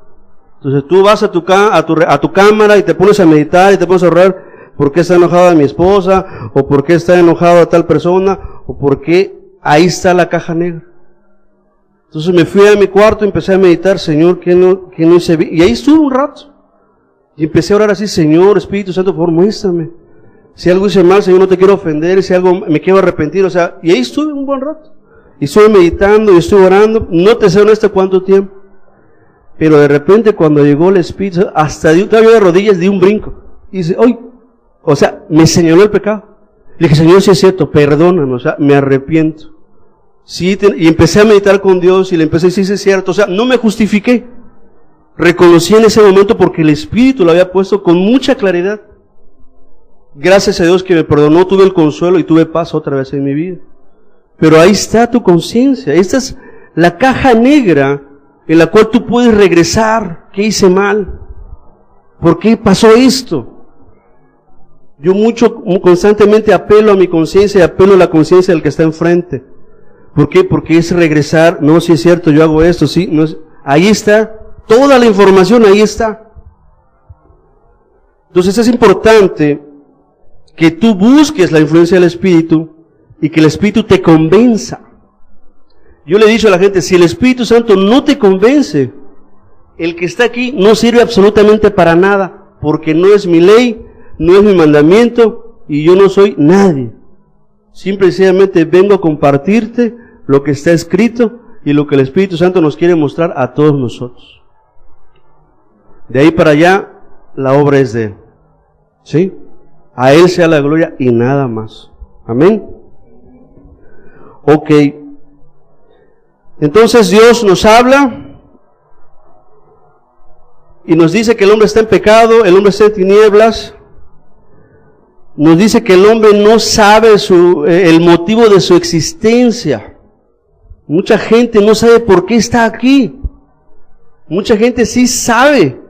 Entonces tú vas a tu cámara y te pones a meditar y te pones a orar, ¿por qué está enojada mi esposa? ¿O por qué está enojada tal persona? ¿O por qué? Ahí está la caja negra. Entonces me fui a mi cuarto y empecé a meditar, Señor, ¿qué no hice bien? Y ahí estuve un rato. Y empecé a orar así, Señor, Espíritu Santo, por favor, muéstrame. Si algo hice mal, Señor, no te quiero ofender, si algo me quiero arrepentir, o sea, y ahí estuve un buen rato. Y estuve meditando y estuve orando, no te sé honesto cuánto tiempo. Pero de repente cuando llegó el Espíritu, hasta todavía de rodillas di un brinco. Y dice, ¡ay! O sea, me señaló el pecado. Le dije, Señor, si es cierto, perdóname, o sea, me arrepiento. Sí, y empecé a meditar con Dios y le empecé a decir, sí es cierto, o sea, no me justifiqué. Reconocí en ese momento porque el Espíritu lo había puesto con mucha claridad. Gracias a Dios que me perdonó, tuve el consuelo y tuve paz otra vez en mi vida. Pero ahí está tu conciencia. Esta es la caja negra en la cual tú puedes regresar. ¿Qué hice mal? ¿Por qué pasó esto? Yo constantemente apelo a mi conciencia y apelo a la conciencia del que está enfrente. ¿Por qué? Porque es regresar. No, si es cierto, yo hago esto, sí. No es, ahí está. Toda la información ahí está. Entonces es importante que tú busques la influencia del Espíritu y que el Espíritu te convenza. Yo le he dicho a la gente, si el Espíritu Santo no te convence, el que está aquí no sirve absolutamente para nada, porque no es mi ley, no es mi mandamiento, y yo no soy nadie. Simple y sencillamente vengo a compartirte lo que está escrito y lo que el Espíritu Santo nos quiere mostrar a todos nosotros. De ahí para allá, la obra es de Él. ¿Sí? A Él sea la gloria y nada más. Amén. Ok. Entonces Dios nos habla y nos dice que el hombre está en pecado, el hombre está en tinieblas. Nos dice que el hombre no sabe el motivo de su existencia. Mucha gente no sabe por qué está aquí. Mucha gente sí sabe,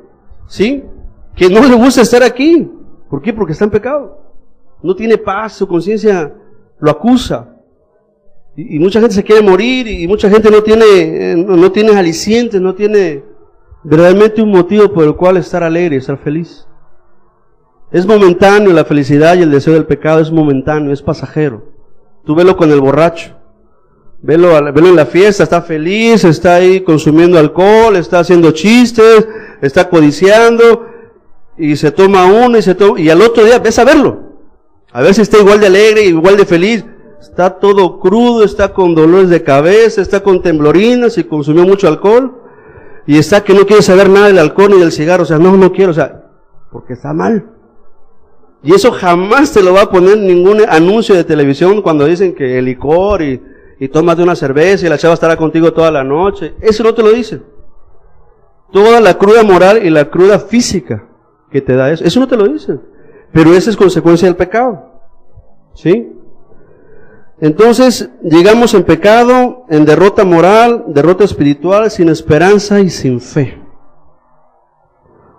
¿sí? Que no le gusta estar aquí. ¿Por qué? Porque está en pecado. No tiene paz, su conciencia lo acusa. Y mucha gente se quiere morir y mucha gente no tiene alicientes, no tiene verdaderamente un motivo por el cual estar alegre, estar feliz. Es momentáneo la felicidad y el deseo del pecado, es momentáneo, es pasajero. Tú velo con el borracho. Velo en la fiesta, está feliz, está ahí consumiendo alcohol, está haciendo chistes, está codiciando, y se toma uno y al otro día ves a verlo. A ver si está igual de alegre, igual de feliz. Está todo crudo, está con dolores de cabeza, está con temblorinas y consumió mucho alcohol. Y está que no quiere saber nada del alcohol ni del cigarro, o sea, no quiero, o sea, porque está mal. Y eso jamás te lo va a poner ningún anuncio de televisión cuando dicen que el licor y tómate una cerveza y la chava estará contigo toda la noche. Eso no te lo dicen. Toda la cruda moral y la cruda física que te da eso no te lo dicen. Pero esa es consecuencia del pecado. ¿Sí? Entonces, llegamos en pecado, en derrota moral, derrota espiritual, sin esperanza y sin fe.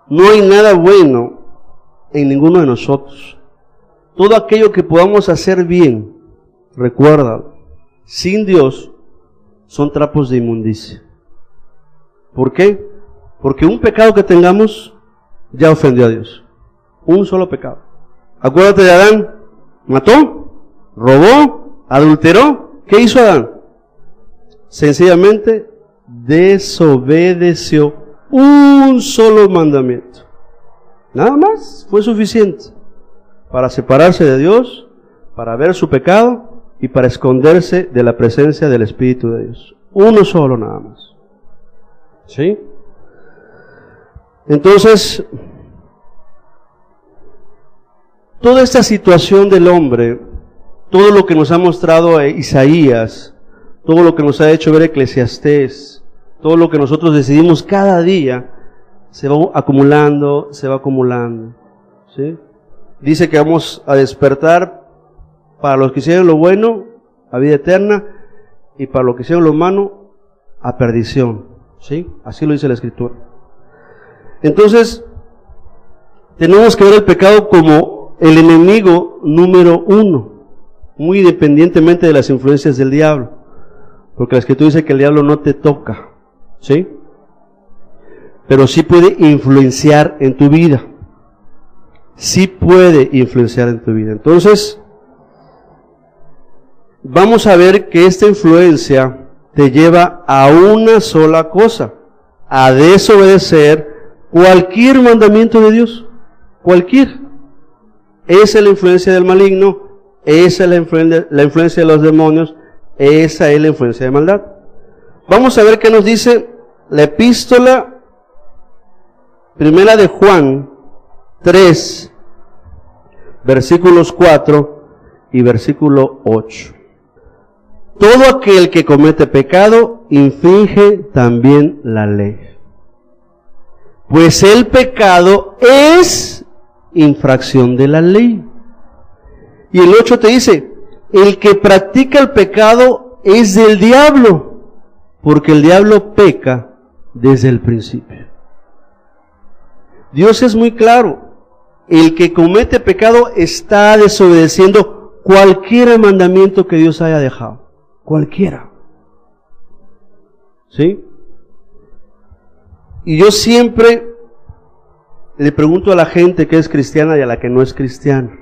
No hay nada bueno en ninguno de nosotros. Todo aquello que podamos hacer bien, recuerda, sin Dios, son trapos de inmundicia. ¿Por qué? Porque un pecado que tengamos ya ofendió a Dios. Un solo pecado. Acuérdate de Adán. Mató, robó, adulteró. ¿Qué hizo Adán? Sencillamente desobedeció un solo mandamiento. Nada más, fue suficiente para separarse de Dios, para ver su pecado y para esconderse de la presencia del Espíritu de Dios. Uno solo nada más. ¿Sí? Entonces, toda esta situación del hombre, todo lo que nos ha mostrado Isaías, todo lo que nos ha hecho ver Eclesiastés, todo lo que nosotros decidimos cada día, se va acumulando, ¿sí? Dice que vamos a despertar para los que hicieron lo bueno, a vida eterna, y para los que hicieron lo malo, a perdición, ¿sí? Así lo dice la Escritura. Entonces, tenemos que ver el pecado como el enemigo número uno, muy independientemente de las influencias del diablo, porque la Escritura dice que el diablo no te toca, ¿sí? Pero sí puede influenciar en tu vida. Sí puede influenciar en tu vida. Entonces, vamos a ver que esta influencia te lleva a una sola cosa, a desobedecer cualquier mandamiento de Dios. Cualquier. Esa es la influencia del maligno, esa es la influencia de los demonios, esa es la influencia de maldad. Vamos a ver qué nos dice la epístola primera de Juan 3, versículos 4, y versículo 8. Todo aquel que comete pecado infringe también la ley, pues el pecado es infracción de la ley. Y el 8 te dice, el que practica el pecado es del diablo, porque el diablo peca desde el principio. Dios es muy claro, el que comete pecado está desobedeciendo cualquier mandamiento que Dios haya dejado, cualquiera. ¿Sí? Y yo siempre le pregunto a la gente que es cristiana y a la que no es cristiana,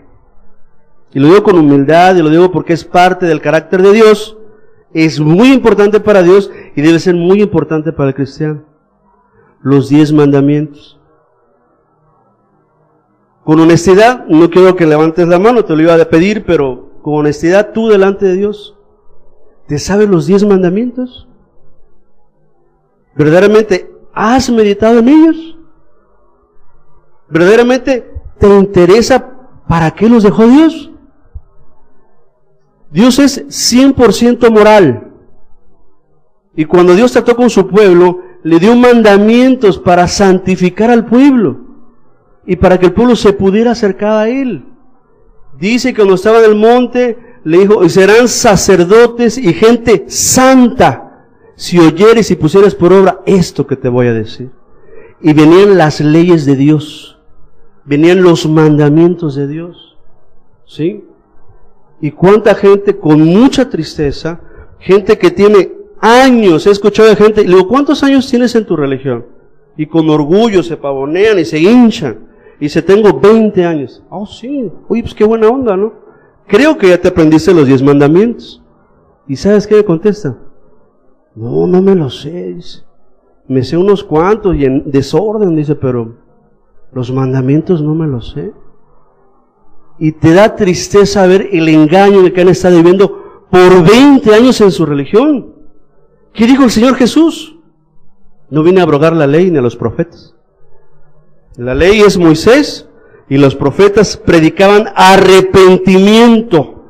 y lo digo con humildad, y lo digo porque es parte del carácter de Dios, es muy importante para Dios y debe ser muy importante para el cristiano. Los 10 mandamientos. Con honestidad, no quiero que levantes la mano, te lo iba a pedir, pero con honestidad tú delante de Dios, ¿te sabes los 10 mandamientos? ¿Verdaderamente has meditado en ellos? ¿Verdaderamente te interesa para qué los dejó Dios? Dios es 100% moral. Y cuando Dios trató con su pueblo, le dio mandamientos para santificar al pueblo y para que el pueblo se pudiera acercar a Él. Dice que cuando estaba en el monte, le dijo, y serán sacerdotes y gente santa, si oyeres y pusieres por obra esto que te voy a decir. Y venían las leyes de Dios, venían los mandamientos de Dios, ¿sí? Y cuánta gente con mucha tristeza, gente que tiene años, he escuchado de gente, y le digo, ¿cuántos años tienes en tu religión? Y con orgullo se pavonean y se hinchan, y dice, tengo 20 años. Oh, sí, oye, pues qué buena onda, ¿no? Creo que ya te aprendiste los 10 mandamientos. ¿Y sabes qué me contesta? No, no me lo sé, dice. Me sé unos cuantos y en desorden, dice, pero los mandamientos no me los sé. Y te da tristeza ver el engaño de que han estado viviendo por 20 años en su religión. ¿Qué dijo el Señor Jesús? No vine a abrogar la ley ni a los profetas. La ley es Moisés y los profetas predicaban arrepentimiento.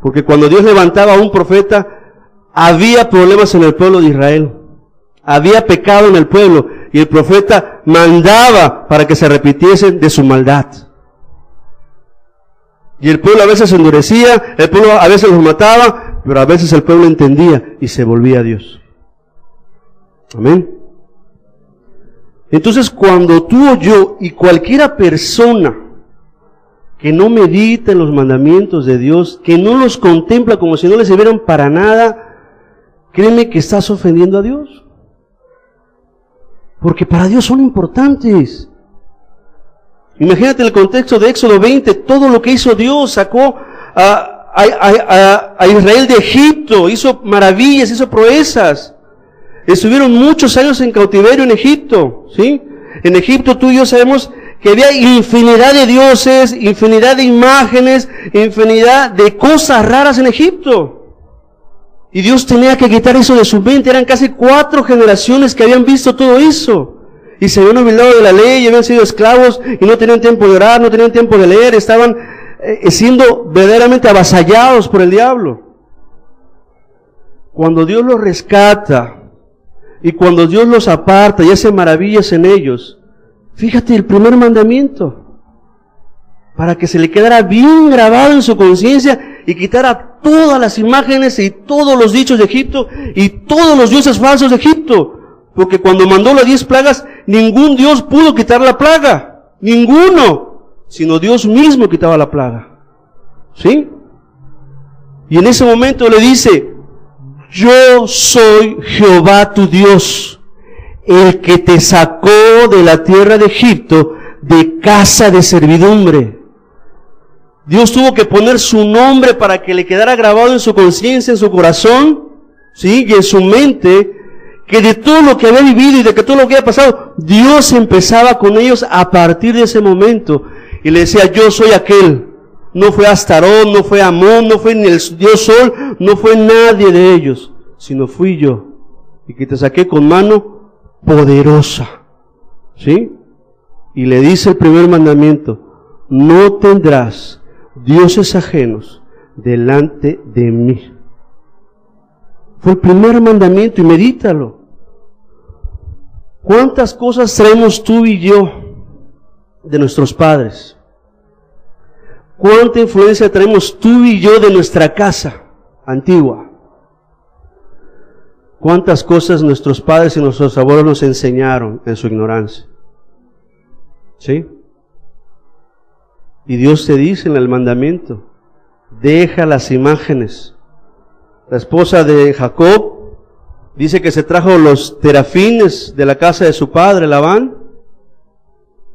Porque cuando Dios levantaba a un profeta, había problemas en el pueblo de Israel. Había pecado en el pueblo y el profeta mandaba para que se arrepintiesen de su maldad. Y el pueblo a veces se endurecía, el pueblo a veces los mataba, pero a veces el pueblo entendía y se volvía a Dios. Amén. Entonces, cuando tú o yo y cualquiera persona que no medita en los mandamientos de Dios, que no los contempla como si no les sirvieran para nada, créeme que estás ofendiendo a Dios. Porque para Dios son importantes. Imagínate el contexto de Éxodo 20, todo lo que hizo Dios, sacó a Israel de Egipto, hizo maravillas, hizo proezas. Estuvieron muchos años en cautiverio en Egipto, ¿sí? En Egipto tú y yo sabemos que había infinidad de dioses, infinidad de imágenes, infinidad de cosas raras en Egipto. Y Dios tenía que quitar eso de su mente. Eran casi 4 generaciones que habían visto todo eso. Y se habían olvidado de la ley, y habían sido esclavos, y no tenían tiempo de orar, no tenían tiempo de leer, estaban siendo verdaderamente avasallados por el diablo. Cuando Dios los rescata, y cuando Dios los aparta y hace maravillas en ellos, fíjate el primer mandamiento, para que se le quedara bien grabado en su conciencia y quitara todas las imágenes y todos los dichos de Egipto y todos los dioses falsos de Egipto. Porque cuando mandó las 10 plagas, ningún Dios pudo quitar la plaga. Ninguno. Sino Dios mismo quitaba la plaga. ¿Sí? Y en ese momento le dice, yo soy Jehová tu Dios, el que te sacó de la tierra de Egipto, de casa de servidumbre. Dios tuvo que poner su nombre para que le quedara grabado en su conciencia, en su corazón, ¿sí? Y en su mente, que de todo lo que había vivido y de que todo lo que había pasado, Dios empezaba con ellos a partir de ese momento. Y le decía, yo soy aquel. No fue Astarón, no fue Amón, no fue ni el Dios Sol, no fue nadie de ellos, sino fui yo. Y que te saqué con mano poderosa. ¿Sí? Y le dice el primer mandamiento, no tendrás dioses ajenos delante de mí. Fue el primer mandamiento y medítalo. ¿Cuántas cosas traemos tú y yo de nuestros padres? ¿Cuánta influencia traemos tú y yo de nuestra casa antigua? ¿Cuántas cosas nuestros padres y nuestros abuelos nos enseñaron en su ignorancia? ¿Sí? Y Dios te dice en el mandamiento, deja las imágenes. La esposa de Jacob dice que se trajo los terafines de la casa de su padre, Labán,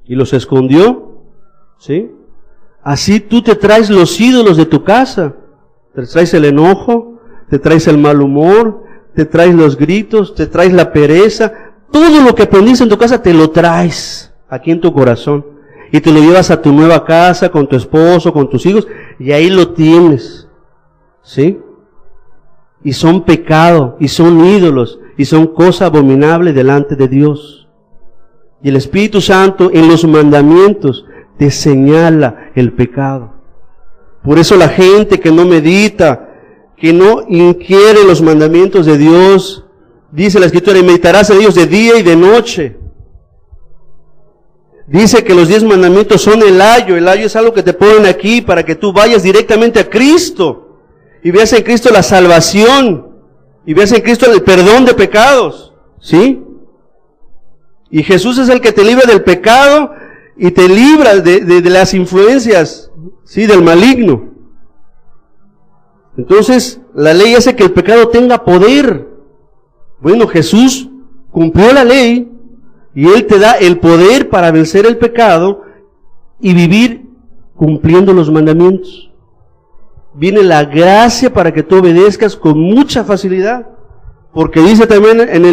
y los escondió. ¿Sí? Así tú te traes los ídolos de tu casa. Te traes el enojo, te traes el mal humor, te traes los gritos, te traes la pereza. Todo lo que aprendiste en tu casa te lo traes aquí en tu corazón. Y te lo llevas a tu nueva casa, con tu esposo, con tus hijos, y ahí lo tienes. ¿Sí? Y son pecado, y son ídolos, y son cosa abominable delante de Dios. Y el Espíritu Santo en los mandamientos te señala el pecado. Por eso la gente que no medita, que no inquiere los mandamientos de Dios, dice la Escritura, y meditarás en ellos de día y de noche. Dice que los 10 mandamientos son el ayo es algo que te ponen aquí para que tú vayas directamente a Cristo, y veas en Cristo la salvación, y veas en Cristo el perdón de pecados, ¿sí? Y Jesús es el que te libra del pecado, y te libra de las influencias, ¿sí?, del maligno. Entonces, la ley hace que el pecado tenga poder. Bueno, Jesús cumplió la ley, y Él te da el poder para vencer el pecado y vivir cumpliendo los mandamientos. Viene la gracia para que tú obedezcas con mucha facilidad. Porque dice también en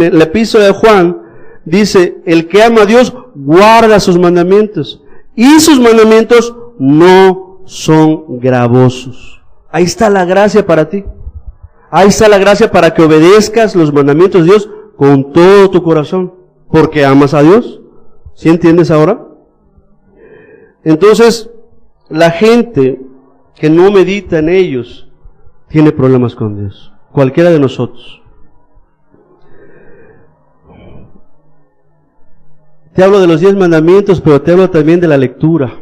el epístola de Juan, dice, el que ama a Dios guarda sus mandamientos, y sus mandamientos no son gravosos. Ahí está la gracia para ti. Ahí está la gracia para que obedezcas los mandamientos de Dios con todo tu corazón, porque amas a Dios. ¿Sí entiendes ahora? Entonces, la gente que no medita en ellos tiene problemas con Dios. Cualquiera de nosotros. Te hablo de los 10 mandamientos, pero te hablo también de la lectura.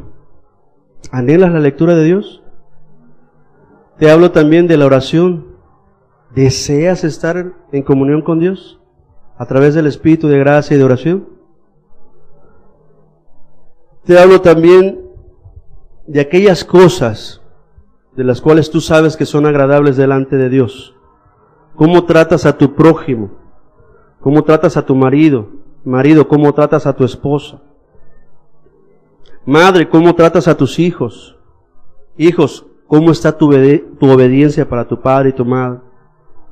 ¿Anhelas la lectura de Dios? Te hablo también de la oración. ¿Deseas estar en comunión con Dios a través del Espíritu de gracia y de oración? Te hablo también de aquellas cosas de las cuales tú sabes que son agradables delante de Dios. ¿Cómo tratas a tu prójimo? ¿Cómo tratas a tu marido? Marido, ¿cómo tratas a tu esposa? Madre, ¿cómo tratas a tus hijos? Hijos, ¿cómo está tu obediencia para tu padre y tu madre?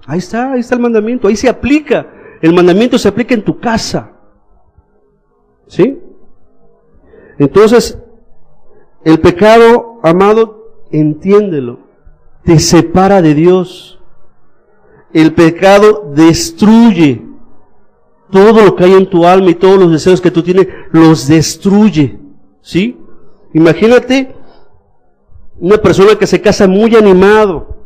Ahí está el mandamiento, ahí se aplica. El mandamiento se aplica en tu casa. ¿Sí? Entonces, el pecado, amado, entiéndelo, te separa de Dios. El pecado destruye todo lo que hay en tu alma y todos los deseos que tú tienes, los destruye. ¿Sí? Imagínate una persona que se casa muy animado,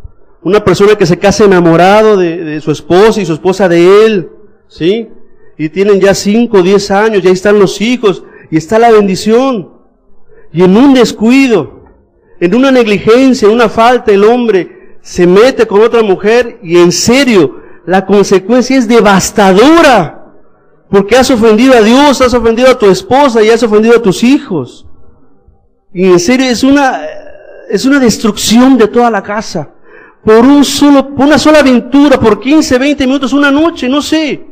una persona que se casa enamorado de su esposa y su esposa de él, ¿sí? Y tienen ya 5 o 10 años, ya están los hijos, y está la bendición. Y en un descuido, en una negligencia, en una falta, el hombre se mete con otra mujer, y en serio, la consecuencia es devastadora. Porque has ofendido a Dios, has ofendido a tu esposa y has ofendido a tus hijos. Y en serio es una destrucción de toda la casa. Por una sola aventura, por 15, 20 minutos, una noche, no sé.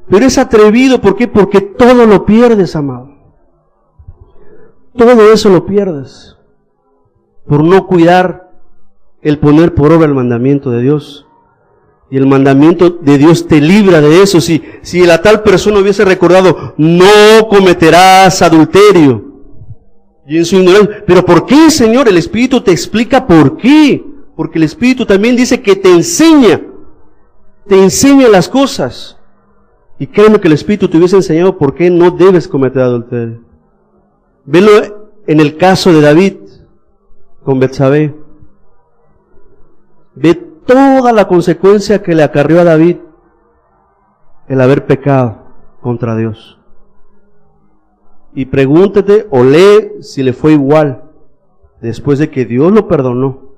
Pero es atrevido, ¿por qué? Porque todo lo pierdes, amado. Todo eso lo pierdes. Por no cuidar el poner por obra el mandamiento de Dios. Y el mandamiento de Dios te libra de eso. Si la tal persona hubiese recordado, no cometerás adulterio. Y en su ignorancia, ¿pero por qué, Señor? El Espíritu te explica por qué. Porque el Espíritu también dice que te enseña las cosas. Y créeme que el Espíritu te hubiese enseñado por qué no debes cometer adulterio. Velo en el caso de David con Betsabé. Ve toda la consecuencia que le acarreó a David el haber pecado contra Dios. Y pregúntate o lee si le fue igual después de que Dios lo perdonó,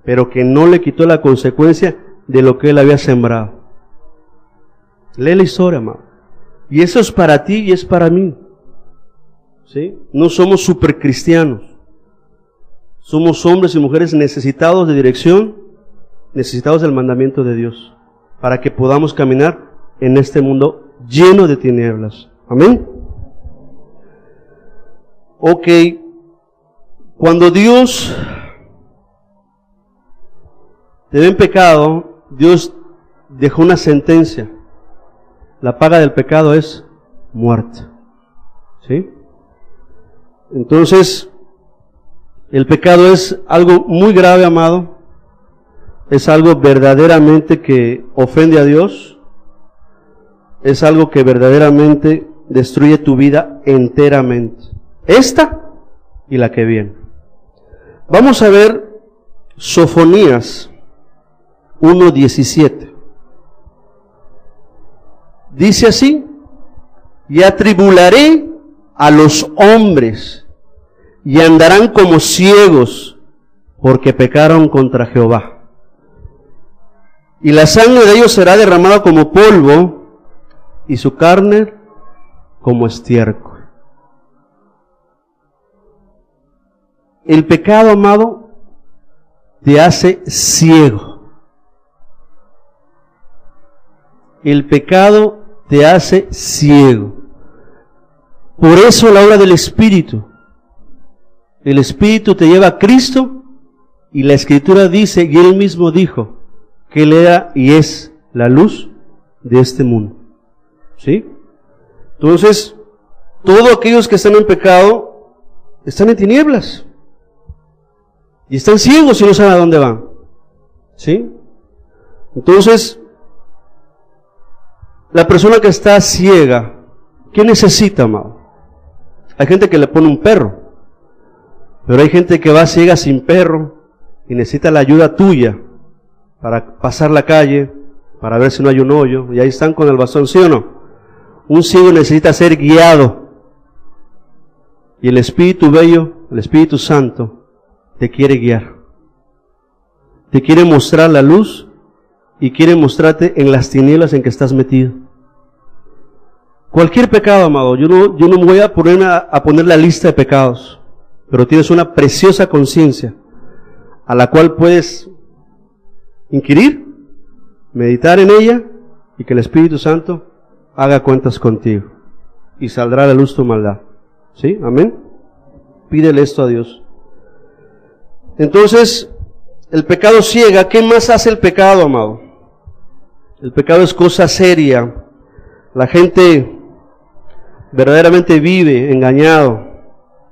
pero que no le quitó la consecuencia de lo que él había sembrado. Lee la historia, amado. Y eso es para ti y es para mí. ¿Sí? No somos supercristianos. Somos hombres y mujeres necesitados de dirección, necesitados del mandamiento de Dios, para que podamos caminar en este mundo lleno de tinieblas. Amén. Ok, cuando Dios te ve en pecado, Dios dejó una sentencia. La paga del pecado es muerte. ¿Sí? Entonces, el pecado es algo muy grave, amado. Es algo verdaderamente que ofende a Dios. Es algo que verdaderamente destruye tu vida enteramente. Esta y la que viene. Vamos a ver Sofonías 1:17. Dice así: y atribularé a los hombres, y andarán como ciegos, porque pecaron contra Jehová. Y la sangre de ellos será derramada como polvo, y su carne como estiércol. El pecado, amado, te hace ciego. El pecado te hace ciego. Por eso la obra del Espíritu. El Espíritu te lleva a Cristo, y la Escritura dice, y Él mismo dijo, que Él era y es la luz de este mundo. ¿Sí? Entonces, todos aquellos que están en pecado están en tinieblas. Y están ciegos y no saben a dónde van. ¿Sí? Entonces, la persona que está ciega, ¿qué necesita, amado? Hay gente que le pone un perro, pero hay gente que va ciega sin perro y necesita la ayuda tuya para pasar la calle, para ver si no hay un hoyo, y ahí están con el bastón, ¿sí o no? Un ciego necesita ser guiado, y el Espíritu Bello, el Espíritu Santo, te quiere guiar, te quiere mostrar la luz y quiere mostrarte en las tinieblas en que estás metido. Cualquier pecado, amado, yo no me voy a poner la lista de pecados, pero tienes una preciosa conciencia a la cual puedes inquirir, meditar en ella, y que el Espíritu Santo haga cuentas contigo y saldrá a la luz tu maldad. ¿Sí? Amén. Pídele esto a Dios. Entonces, el pecado ciega. ¿Qué más hace el pecado, amado? El pecado es cosa seria. La gente verdaderamente vive engañado,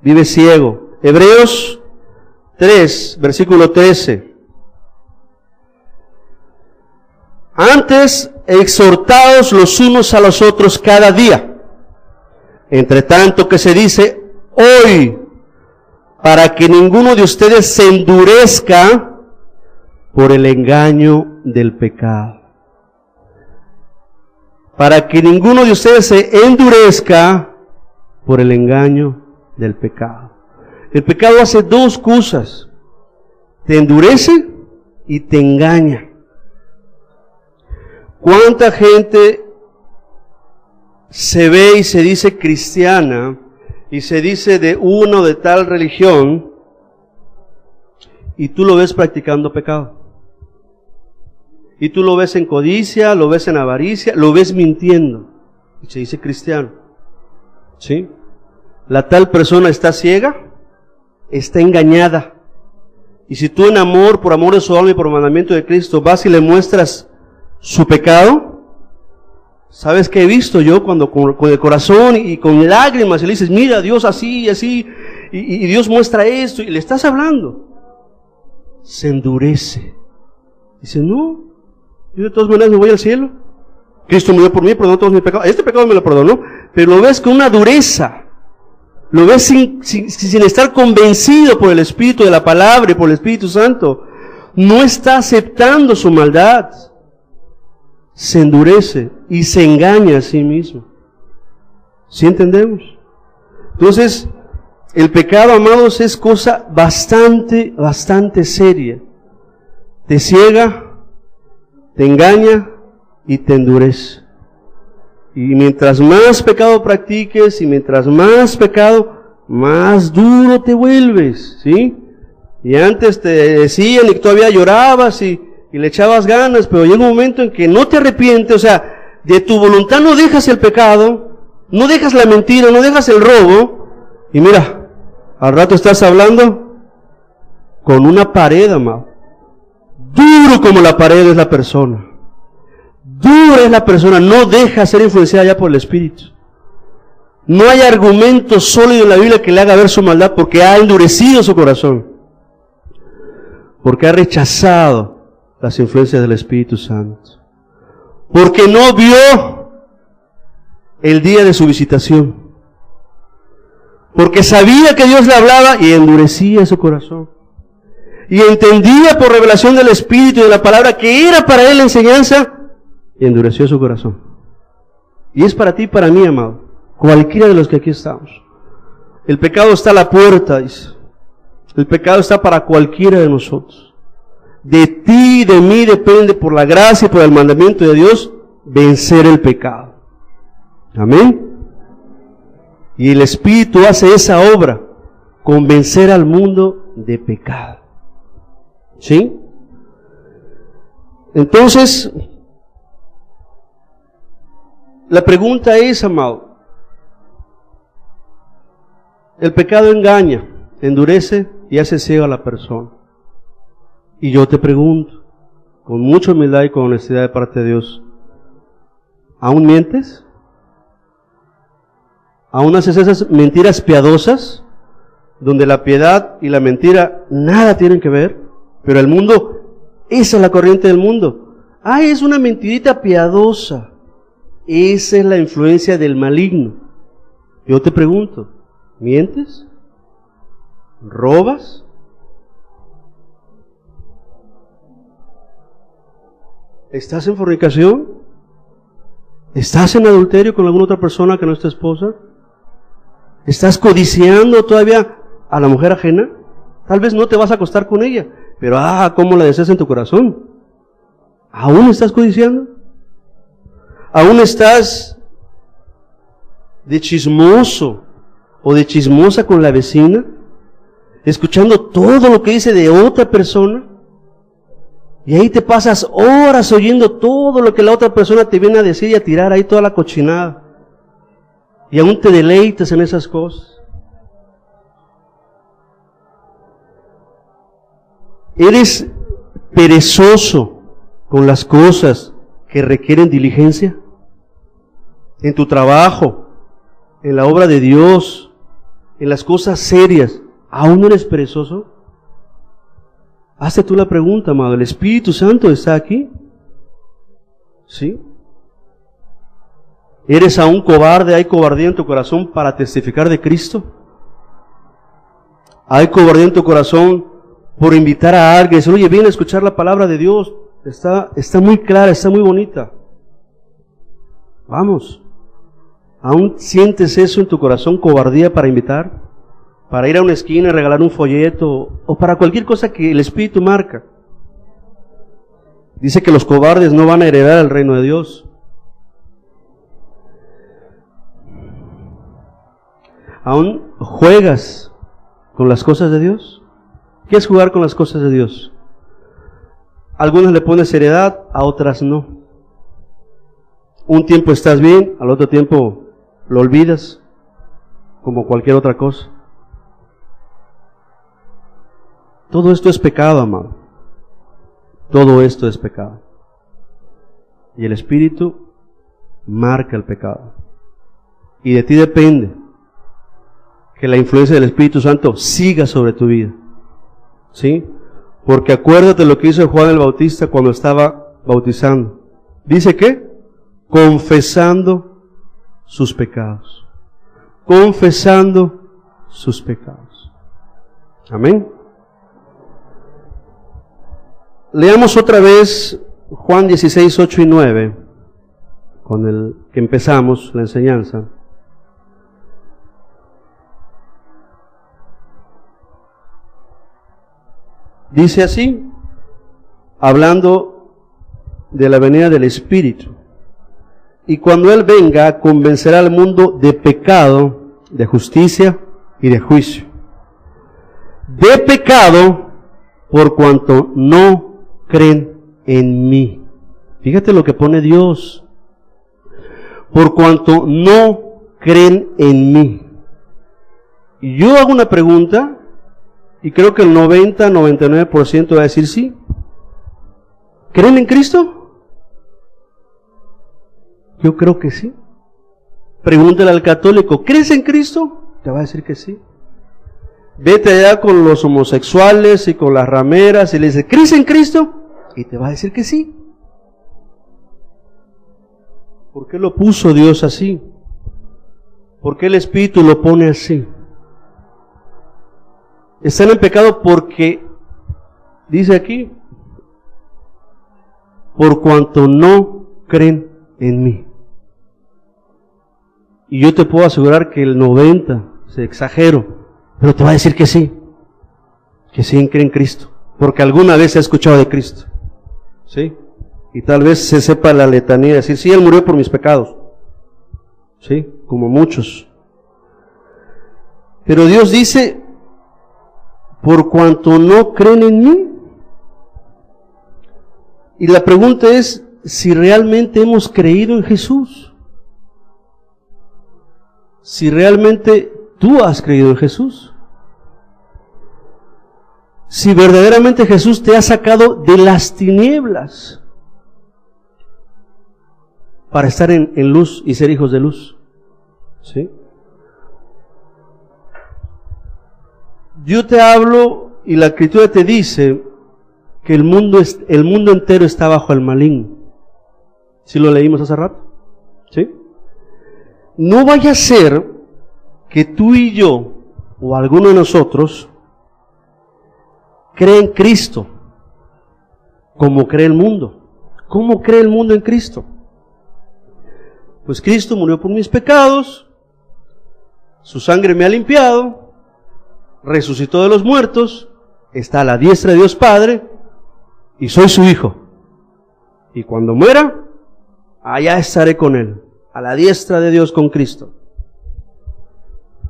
vive ciego. Hebreos 3, versículo 13. Antes, exhortaos los unos a los otros cada día, entre tanto que se dice hoy, para que ninguno de ustedes se endurezca por el engaño del pecado. Para que ninguno de ustedes se endurezca por el engaño del pecado. El pecado hace dos cosas: te endurece y te engaña. ¿Cuánta gente se ve y se dice cristiana y se dice de uno de tal religión, y tú lo ves practicando pecado? Y tú lo ves en codicia, lo ves en avaricia, lo ves mintiendo, y se dice cristiano. ¿Sí? La tal persona está ciega, está engañada. Y si tú en amor, por amor de su alma y por mandamiento de Cristo, vas y le muestras su pecado, ¿sabes qué he visto yo cuando con el corazón y con lágrimas y le dices, mira, Dios así y así, y Dios muestra esto, y le estás hablando? Se endurece. Dice, no, yo de todas maneras me voy al cielo. Cristo murió por mí, perdonó todos mis pecados. Este pecado me lo perdonó, pero lo ves con una dureza. Lo ves sin estar convencido por el Espíritu de la palabra y por el Espíritu Santo. no está aceptando su maldad, se endurece y se engaña a sí mismo. ¿Sí entendemos? Entonces, el pecado, amados, es cosa bastante seria. Te ciega, te engaña y te endurece. Y mientras más pecado practiques y mientras más pecado, más duro te vuelves, ¿sí? Y antes te decían y que todavía llorabas y le echabas ganas, pero llega un momento en que no te arrepientes, o sea, de tu voluntad no dejas el pecado, no dejas la mentira, no dejas el robo, y mira, al rato estás hablando con una pared, amado. Duro como la pared es la persona. Dura es la persona, no deja ser influenciada ya por el Espíritu. No hay argumento sólido en la Biblia que le haga ver su maldad porque ha endurecido su corazón. Porque ha rechazado las influencias del Espíritu Santo. Porque no vio el día de su visitación. Porque sabía que Dios le hablaba y endurecía su corazón. Y entendía por revelación del Espíritu y de la palabra que era para él la enseñanza y endureció su corazón. Y es para ti y para mí, amado, cualquiera de los que aquí estamos. El pecado está a la puerta, dice. El pecado está para cualquiera de nosotros. De ti y de mí depende, por la gracia y por el mandamiento de Dios, vencer el pecado. Amén. Y el Espíritu hace esa obra, convencer al mundo de pecado. ¿Sí? Entonces, la pregunta es, amado, el pecado engaña, endurece y hace ciego a la persona. Y yo te pregunto, con mucha humildad y con honestidad de parte de Dios, ¿aún mientes? ¿Aún haces esas mentiras piadosas, donde la piedad y la mentira nada tienen que ver? Pero el mundo, esa es la corriente del mundo. Ah, es una mentirita piadosa. Esa es la influencia del maligno. Yo te pregunto, ¿mientes? ¿Robas? ¿Estás en fornicación? ¿Estás en adulterio con alguna otra persona que no es tu esposa? ¿Estás codiciando todavía a la mujer ajena? Tal vez no te vas a acostar con ella, pero cómo la deseas en tu corazón. ¿Aún estás codiciando? ¿Aún estás de chismoso o de chismosa con la vecina? Escuchando todo lo que dice de otra persona. Y ahí te pasas horas oyendo todo lo que la otra persona te viene a decir y a tirar ahí toda la cochinada. Y aún te deleitas en esas cosas. ¿Eres perezoso con las cosas que requieren diligencia? En tu trabajo, en la obra de Dios, en las cosas serias, ¿aún no eres perezoso? Hazte tú la pregunta, amado, ¿el Espíritu Santo está aquí? ¿Sí? ¿Eres aún cobarde? ¿Hay cobardía en tu corazón para testificar de Cristo? ¿Hay cobardía en tu corazón por invitar a alguien? Decir, oye, ven a escuchar la palabra de Dios. Está muy clara, está muy bonita. Vamos. ¿Aún sientes eso en tu corazón, cobardía para invitar? Para ir a una esquina, regalar un folleto, o para cualquier cosa que el Espíritu marca. Dice que los cobardes no van a heredar el reino de Dios. ¿Aún juegas con las cosas de Dios? ¿Qué es jugar con las cosas de Dios? A algunas le pones seriedad, a otras no. Un tiempo estás bien, al otro tiempo lo olvidas, como cualquier otra cosa. Todo esto es pecado, amado. Todo esto es pecado. Y el Espíritu marca el pecado. Y de ti depende que la influencia del Espíritu Santo siga sobre tu vida. ¿Sí? Porque acuérdate lo que hizo Juan el Bautista cuando estaba bautizando. ¿Dice qué? Confesando sus pecados. Confesando sus pecados. Amén. Leamos otra vez Juan 16, 8 y 9, con el que empezamos la enseñanza. Dice así, hablando de la venida del Espíritu: y cuando Él venga, convencerá al mundo de pecado, de justicia y de juicio. De pecado, por cuanto no creen en mí. Fíjate lo que pone Dios. Por cuanto no creen en mí. Y yo hago una pregunta, y creo que el 90-99% va a decir sí. ¿Creen en Cristo? Yo creo que sí. Pregúntale al católico, ¿crees en Cristo? Te va a decir que sí. Vete allá con los homosexuales y con las rameras y le dice, ¿crees en Cristo? Y te va a decir que sí. ¿Por qué lo puso Dios así? ¿Por qué el Espíritu lo pone así? Están en pecado porque, dice aquí, por cuanto no creen en mí. Y yo te puedo asegurar que el 90, se exagero, pero te va a decir que sí cree en Cristo, porque alguna vez se ha escuchado de Cristo, ¿sí? Y tal vez se sepa la letanía, decir, sí, Él murió por mis pecados, ¿sí? Como muchos. Pero Dios dice, por cuanto no creen en mí. Y la pregunta es, si realmente hemos creído en Jesús. Si realmente tú has creído en Jesús. Si verdaderamente Jesús te ha sacado de las tinieblas para estar en luz y ser hijos de luz. ¿Sí? Yo te hablo y la Escritura te dice que el mundo entero está bajo el maligno. ¿Sí lo leímos hace rato? ¿Sí? No vaya a ser que tú y yo, o alguno de nosotros, cree en Cristo como cree el mundo. ¿Cómo cree el mundo en Cristo? Pues Cristo murió por mis pecados, su sangre me ha limpiado, resucitó de los muertos, está a la diestra de Dios Padre, y soy su hijo. Y cuando muera, allá estaré con Él, a la diestra de Dios con Cristo.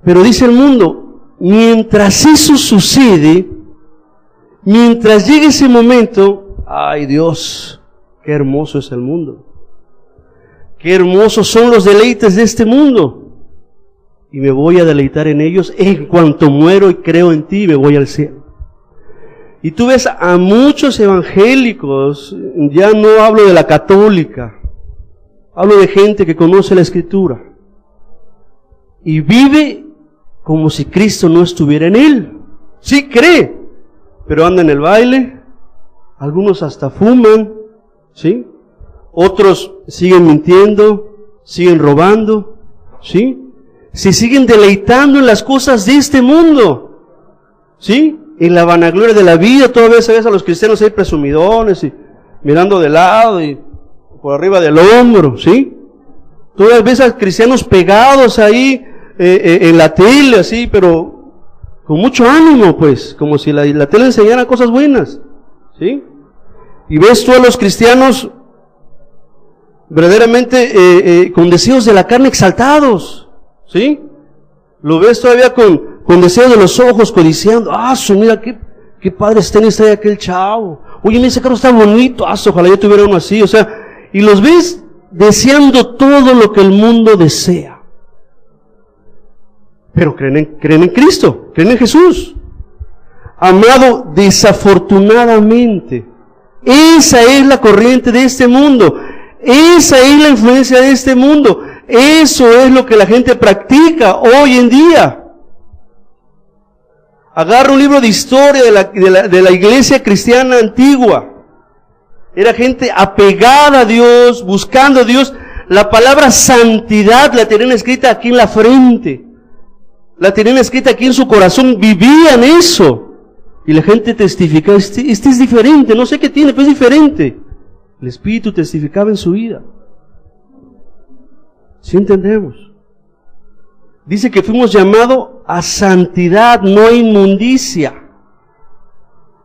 Pero dice el mundo, mientras eso sucede, mientras llegue ese momento, ay Dios, qué hermoso es el mundo. Qué hermosos son los deleites de este mundo. Y me voy a deleitar en ellos en cuanto muero y creo en ti, me voy al cielo. Y tú ves a muchos evangélicos, ya no hablo de la católica, hablo de gente que conoce la Escritura, y vive como si Cristo no estuviera en él. Sí cree, pero anda en el baile, algunos hasta fuman, ¿sí? Otros siguen mintiendo, siguen robando, ¿sí? Se siguen deleitando en las cosas de este mundo, ¿sí? En la vanagloria de la vida. Todavía ves a los cristianos ahí presumidones y mirando de lado y por arriba del hombro, ¿sí? Todavía ves a cristianos pegados ahí en la tele, así, pero con mucho ánimo, pues, como si la tele enseñara cosas buenas, ¿sí? Y ves tú a los cristianos verdaderamente con deseos de la carne exaltados, ¿sí? Lo ves todavía con deseos de los ojos, codiciando, mira qué padres tenis trae aquel chavo, oye, ese carro está bonito, ojalá yo tuviera uno así, o sea, y los ves deseando todo lo que el mundo desea. Pero creen en Cristo, creen en Jesús. Amado, desafortunadamente, esa es la corriente de este mundo, esa es la influencia de este mundo, eso es lo que la gente practica hoy en día. Agarra un libro de historia de la iglesia cristiana antigua. Era gente apegada a Dios, buscando a Dios. La palabra santidad la tenían escrita aquí en la frente, la tenían escrita aquí en su corazón, vivían eso. Y la gente testificaba, este es diferente, no sé qué tiene, pero es diferente. El Espíritu testificaba en su vida. ¿Sí entendemos? Dice que fuimos llamados a santidad, no a inmundicia.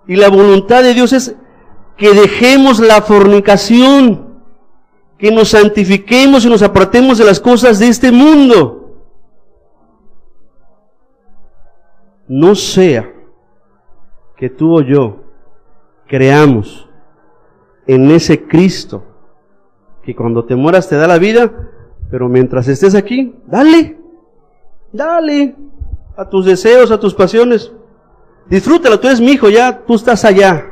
Y la voluntad de Dios es que dejemos la fornicación, que nos santifiquemos y nos apartemos de las cosas de este mundo. No sea que tú o yo creamos en ese Cristo que cuando te mueras te da la vida, pero mientras estés aquí, dale a tus deseos, a tus pasiones. Disfrútalo, tú eres mi hijo, ya tú estás allá.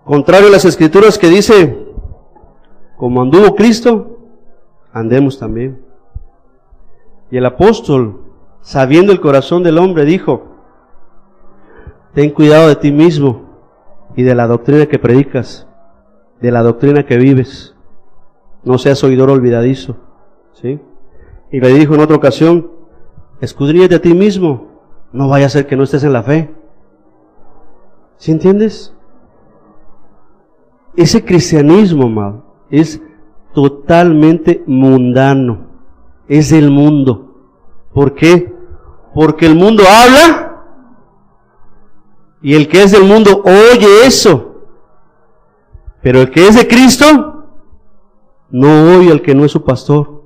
Contrario a las Escrituras que dice, como anduvo Cristo, andemos también. Y el apóstol, sabiendo el corazón del hombre, dijo, ten cuidado de ti mismo y de la doctrina que predicas, de la doctrina que vives. No seas oidor olvidadizo. ¿Sí? Y le dijo en otra ocasión, escudriñate a ti mismo, no vaya a ser que no estés en la fe. ¿Sí entiendes? Ese cristianismo, amado, es totalmente mundano, es del mundo. ¿Por qué? Porque el mundo habla y el que es del mundo oye eso, pero el que es de Cristo no oye al que no es su pastor.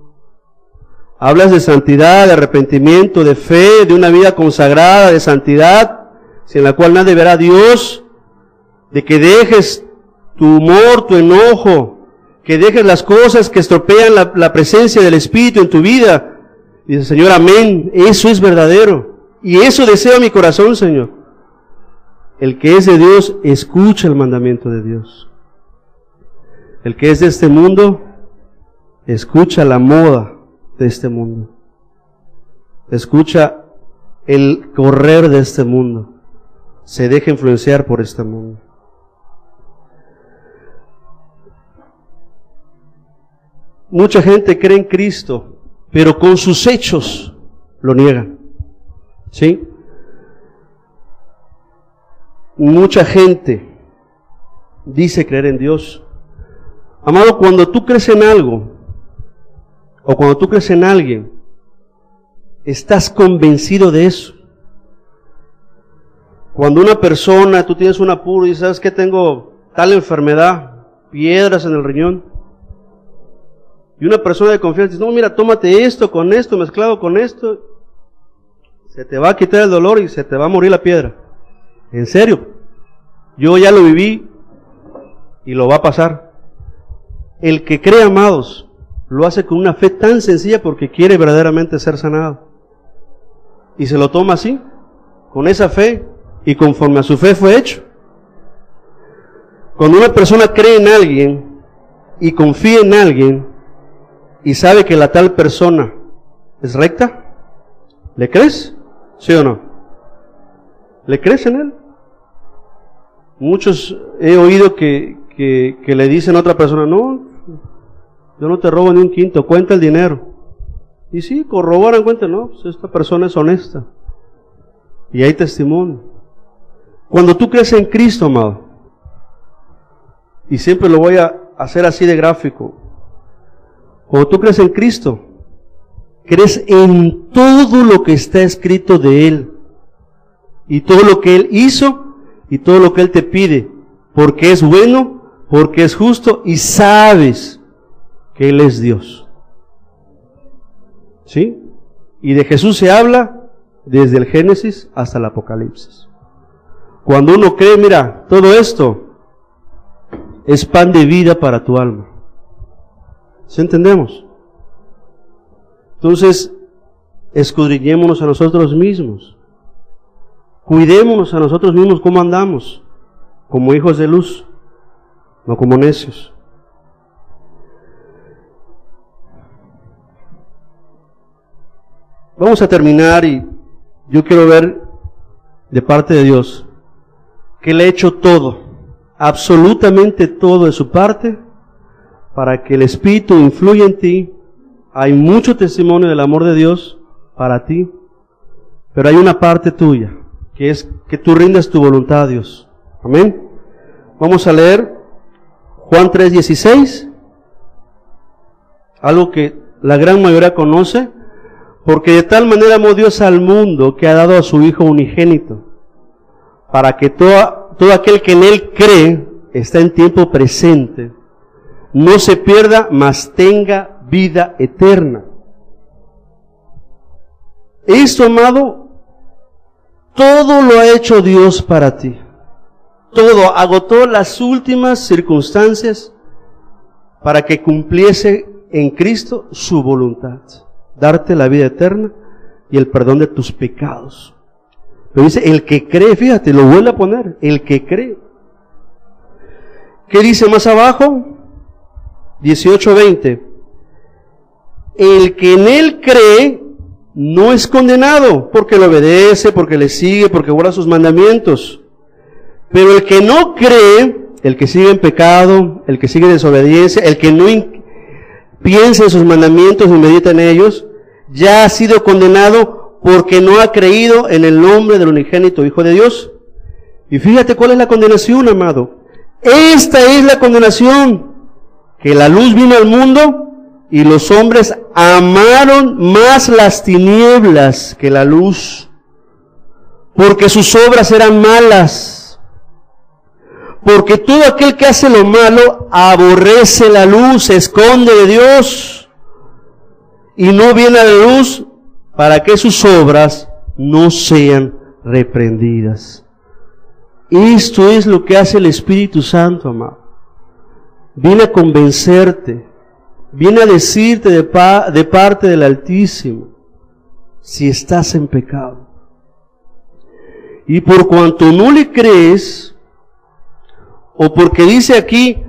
Hablas de santidad, de arrepentimiento, de fe, de una vida consagrada, de santidad, sin la cual nadie verá a Dios, de que dejes tu humor, tu enojo, que dejes las cosas que estropean la presencia del Espíritu en tu vida. Dice, Señor, amén, eso es verdadero, y eso deseo mi corazón, Señor. El que es de Dios, escucha el mandamiento de Dios. El que es de este mundo, escucha la moda de este mundo. Escucha el correr de este mundo. Se deja influenciar por este mundo. Mucha gente cree en Cristo, pero con sus hechos lo niegan. ¿Sí? Mucha gente dice creer en Dios. Amado, cuando tú crees en algo, o cuando tú crees en alguien, estás convencido de eso. Cuando una persona, tú tienes un apuro y dices, ¿sabes qué? Tengo tal enfermedad, piedras en el riñón. Y una persona de confianza dice, no, mira, tómate esto con esto, mezclado con esto. Se te va a quitar el dolor y se te va a morir la piedra. En serio. Yo ya lo viví y lo va a pasar. El que cree, amados, lo hace con una fe tan sencilla porque quiere verdaderamente ser sanado. Y se lo toma así, con esa fe, y conforme a su fe fue hecho. Cuando una persona cree en alguien y confía en alguien y sabe que la tal persona es recta, ¿le crees? ¿Sí o no? ¿Le crees en él? Muchos he oído que le dicen a otra persona, no, yo no te robo ni un quinto, cuenta el dinero. Y sí, corroboran, cuentan, no, pues esta persona es honesta. Y hay testimonio. Cuando tú crees en Cristo, amado, y siempre lo voy a hacer así de gráfico, cuando tú crees en Cristo, crees en todo lo que está escrito de Él, y todo lo que Él hizo, y todo lo que Él te pide, porque es bueno, porque es justo, y sabes que Él es Dios. ¿Sí? Y de Jesús se habla desde el Génesis hasta el Apocalipsis. Cuando uno cree, mira, todo esto es pan de vida para tu alma. ¿Sí entendemos? Entonces, escudriñémonos a nosotros mismos. Cuidémonos a nosotros mismos cómo andamos, como hijos de luz, no como necios. Vamos a terminar y yo quiero ver de parte de Dios que Él ha hecho todo, absolutamente todo de su parte, para que el Espíritu influya en ti. Hay mucho testimonio del amor de Dios para ti, pero hay una parte tuya que es que tú rindas tu voluntad a Dios. Amén. Vamos a leer Juan 3:16, algo que la gran mayoría conoce, porque de tal manera amó Dios al mundo que ha dado a su Hijo unigénito, para que todo aquel que en Él cree, está en tiempo presente, no se pierda, mas tenga vida eterna. Esto, amado, todo lo ha hecho Dios para ti. Todo, agotó las últimas circunstancias para que cumpliese en Cristo su voluntad, darte la vida eterna y el perdón de tus pecados. Pero dice, el que cree, fíjate, lo vuelve a poner, el que cree. ¿Qué dice más abajo? 18:20. El que en Él cree no es condenado, porque lo obedece, porque le sigue, porque guarda sus mandamientos. Pero el que no cree, el que sigue en pecado, el que sigue en desobediencia, el que no piensa en sus mandamientos y medita en ellos, ya ha sido condenado porque no ha creído en el nombre del unigénito Hijo de Dios. Y fíjate cuál es la condenación, amado. Esta es la condenación, que la luz vino al mundo y los hombres amaron más las tinieblas que la luz, porque sus obras eran malas. Porque todo aquel que hace lo malo aborrece la luz, se esconde de Dios y no viene a la luz para que sus obras no sean reprendidas. Esto es lo que hace el Espíritu Santo, amado. Viene a convencerte, viene a decirte de parte del Altísimo si estás en pecado. Y por cuanto no le crees, o porque dice aquí,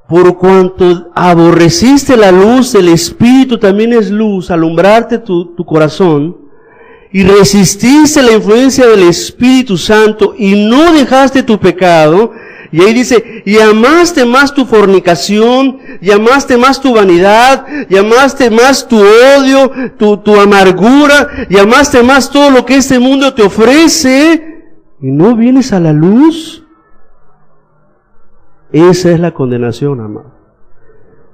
por cuanto aborreciste la luz, el Espíritu también es luz, alumbrarte tu corazón, y resististe la influencia del Espíritu Santo, y no dejaste tu pecado, y ahí dice, y amaste más tu fornicación, y amaste más tu vanidad, y amaste más tu odio, tu amargura, y amaste más todo lo que este mundo te ofrece, y no vienes a la luz. Esa es la condenación, amado.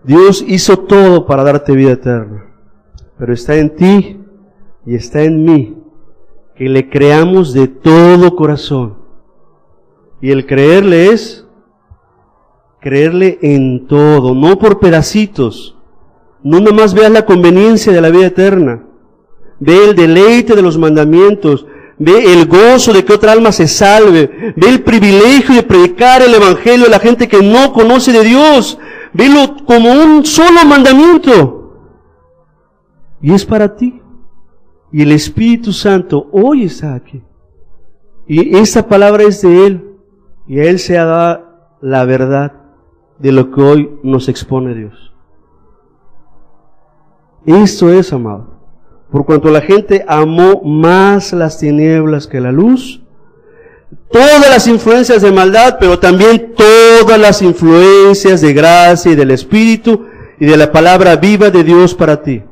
Dios hizo todo para darte vida eterna, pero está en ti y está en mí que le creamos de todo corazón. Y el creerle es creerle en todo, no por pedacitos. No nomás veas la conveniencia de la vida eterna, ve el deleite de los mandamientos, ve el gozo de que otra alma se salve, ve el privilegio de predicar el Evangelio a la gente que no conoce de Dios, velo como un solo mandamiento. Y es para ti. Y el Espíritu Santo hoy está aquí. Y esta palabra es de Él. Y a Él se ha dado la verdad de lo que hoy nos expone Dios. Esto es, amado. Por cuanto la gente amó más las tinieblas que la luz, todas las influencias de maldad, pero también todas las influencias de gracia y del Espíritu y de la palabra viva de Dios para ti.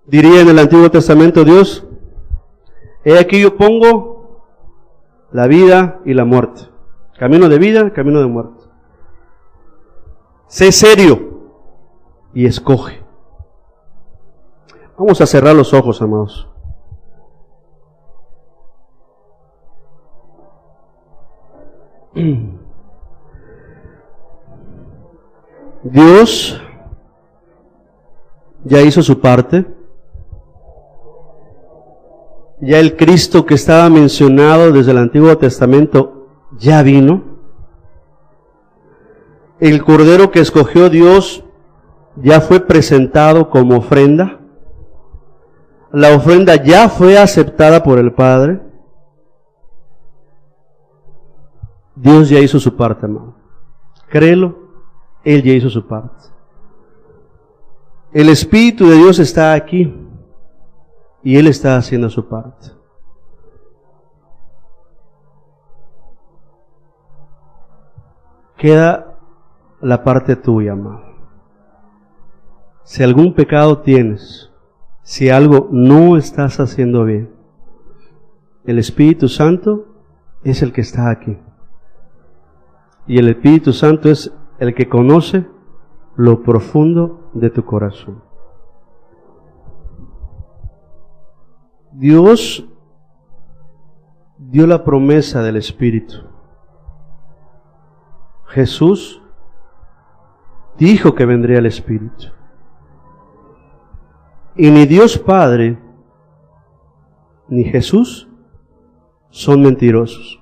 Diría en el Antiguo Testamento Dios, he aquí yo pongo la vida y la muerte. Camino de vida, camino de muerte. Sé serio y escoge. Vamos a cerrar los ojos, amados. Dios ya hizo su parte. Ya el Cristo que estaba mencionado desde el Antiguo Testamento ya vino. El Cordero que escogió Dios ya fue presentado como ofrenda. La ofrenda ya fue aceptada por el Padre. Dios ya hizo su parte, amado. Créelo, Él ya hizo su parte. El Espíritu de Dios está aquí y Él está haciendo su parte. Queda la parte tuya, amado. Si algún pecado tienes, si algo no estás haciendo bien. El Espíritu Santo es el que está aquí. Y el Espíritu Santo es el que conoce lo profundo de tu corazón. Dios dio la promesa del Espíritu. Jesús dijo que vendría el Espíritu. Y ni Dios Padre ni Jesús son mentirosos.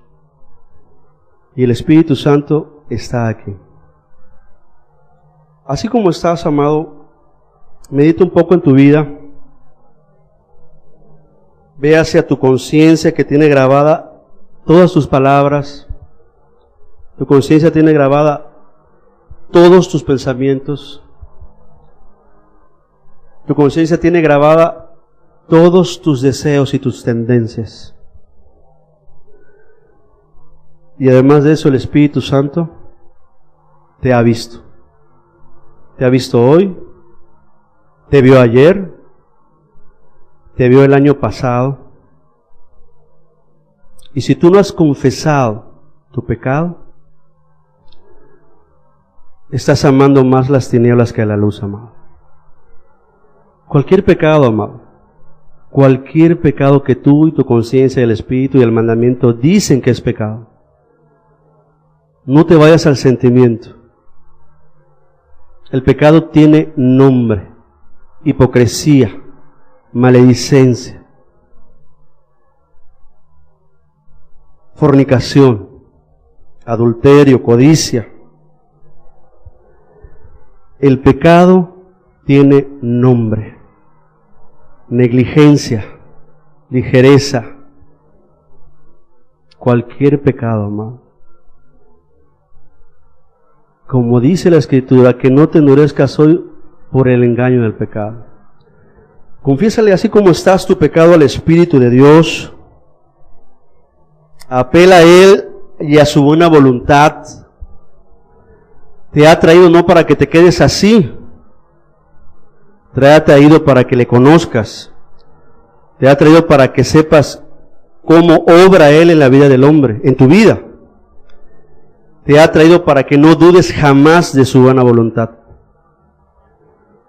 Y el Espíritu Santo está aquí. Así como estás, amado, medita un poco en tu vida. Ve hacia tu conciencia que tiene grabada todas tus palabras. Tu conciencia tiene grabada todos tus pensamientos. Tu conciencia tiene grabada todos tus deseos y tus tendencias. Y además de eso, el Espíritu Santo te ha visto. Te ha visto hoy, te vio ayer, te vio el año pasado. Y si tú no has confesado tu pecado, estás amando más las tinieblas que la luz, amado. Cualquier pecado, amado, cualquier pecado que tú y tu conciencia, el Espíritu y el mandamiento dicen que es pecado, no te vayas al sentimiento. El pecado tiene nombre: hipocresía, maledicencia, fornicación, adulterio, codicia. El pecado tiene nombre: negligencia, ligereza, cualquier pecado, amado. Como dice la Escritura, que no te endurezcas hoy por el engaño del pecado. Confiésale así como estás tu pecado al Espíritu de Dios. Apela a Él y a su buena voluntad. Te ha traído no para que te quedes así. Te ha traído para que le conozcas. Te ha traído para que sepas cómo obra Él en la vida del hombre, en tu vida. Te ha traído para que no dudes jamás de su buena voluntad.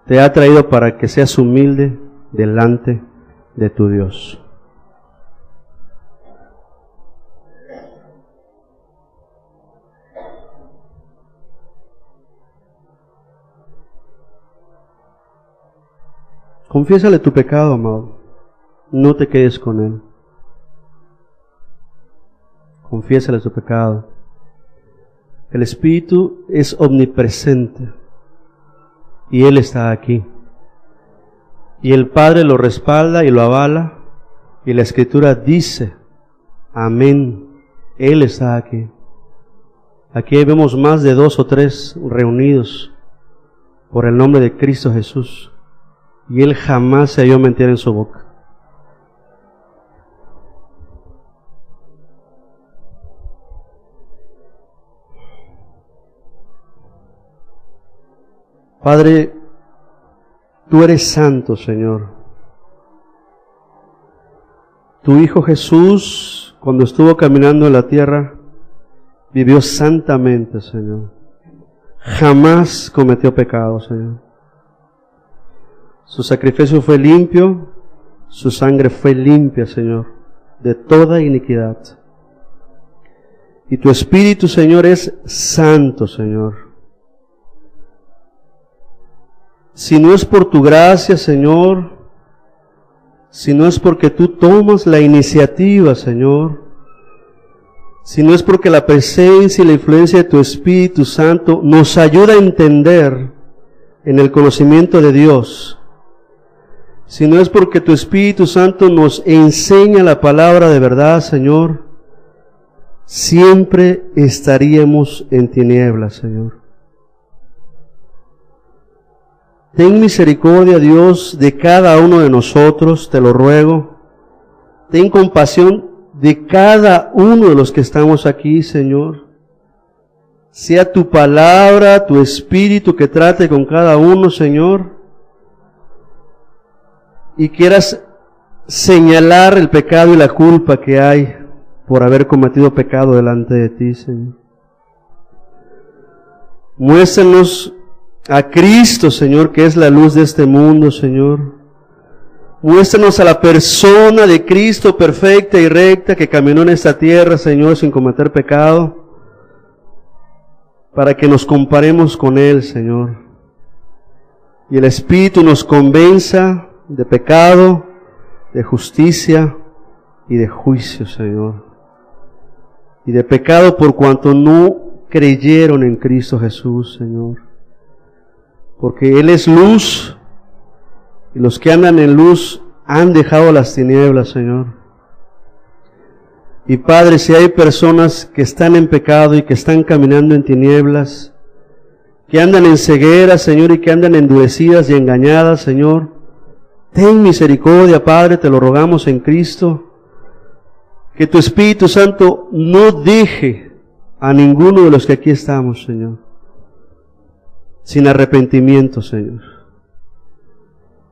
Te ha traído para que seas humilde delante de tu Dios. Confiésale tu pecado, amado. No te quedes con él. Confiésale tu pecado. El Espíritu es omnipresente y Él está aquí. Y el Padre lo respalda y lo avala, y la Escritura dice: amén, Él está aquí. Aquí vemos más de 2 o 3 reunidos por el nombre de Cristo Jesús, y Él jamás se halló mentira en su boca. Padre, tú eres santo, Señor. Tu Hijo Jesús, cuando estuvo caminando en la tierra, vivió santamente, Señor. Jamás cometió pecado, Señor. Su sacrificio fue limpio, su sangre fue limpia, Señor, de toda iniquidad. Y tu Espíritu, Señor, es santo, Señor. Si no es por tu gracia, Señor, si no es porque tú tomas la iniciativa, Señor, si no es porque la presencia y la influencia de tu Espíritu Santo nos ayuda a entender en el conocimiento de Dios, si no es porque tu Espíritu Santo nos enseña la palabra de verdad, Señor, siempre estaríamos en tinieblas, Señor. Ten misericordia, Dios, de cada uno de nosotros, te lo ruego. Ten compasión de cada uno de los que estamos aquí, Señor. Sea tu palabra, tu Espíritu que trate con cada uno, Señor. y quieras señalar el pecado y la culpa que hay por haber cometido pecado delante de ti, Señor. Muéstranos a Cristo, Señor, que es la luz de este mundo, Señor. Muéstranos a la persona de Cristo perfecta y recta que caminó en esta tierra, Señor, sin cometer pecado, para que nos comparemos con Él, Señor. Y el Espíritu nos convenza de pecado, de justicia y de juicio, Señor. Y de pecado por cuanto no creyeron en Cristo Jesús, Señor. Porque Él es luz, y los que andan en luz han dejado las tinieblas, Señor. Y Padre, si hay personas que están en pecado y que están caminando en tinieblas, que andan en ceguera, Señor, y que andan endurecidas y engañadas, Señor, ten misericordia, Padre, te lo rogamos en Cristo, que tu Espíritu Santo no deje a ninguno de los que aquí estamos, Señor, sin arrepentimiento, Señor.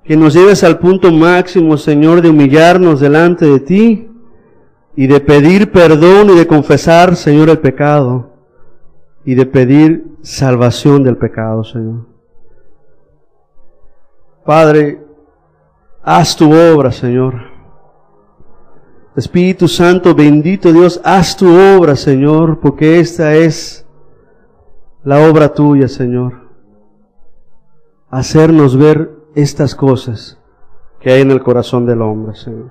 Que nos lleves al punto máximo, Señor, de humillarnos delante de ti y de pedir perdón y de confesar, Señor, el pecado y de pedir salvación del pecado, Señor. Padre, haz tu obra, Señor. Espíritu Santo, bendito Dios, haz tu obra, Señor, porque esta es la obra tuya, Señor. Hacernos ver estas cosas que hay en el corazón del hombre, Señor.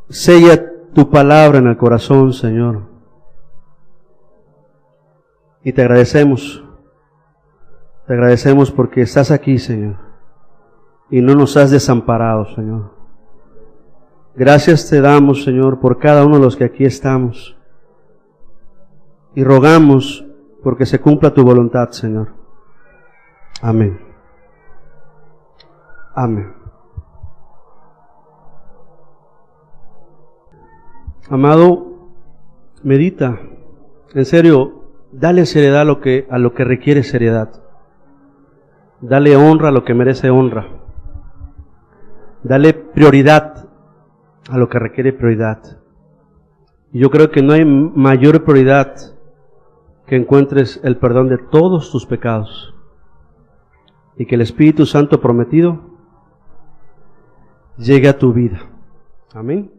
Sella tu palabra en el corazón, Señor. Y te agradecemos. Te agradecemos porque estás aquí, Señor, y no nos has desamparado, Señor. Gracias te damos, Señor, por cada uno de los que aquí estamos. Y rogamos porque se cumpla tu voluntad, Señor. Amén. Amén. Amado, medita. En serio, dale seriedad a lo que requiere seriedad. Dale honra a lo que merece honra. Dale prioridad a lo que requiere prioridad. Y yo creo que no hay mayor prioridad que encuentres el perdón de todos tus pecados y que el Espíritu Santo prometido llegue a tu vida. Amén.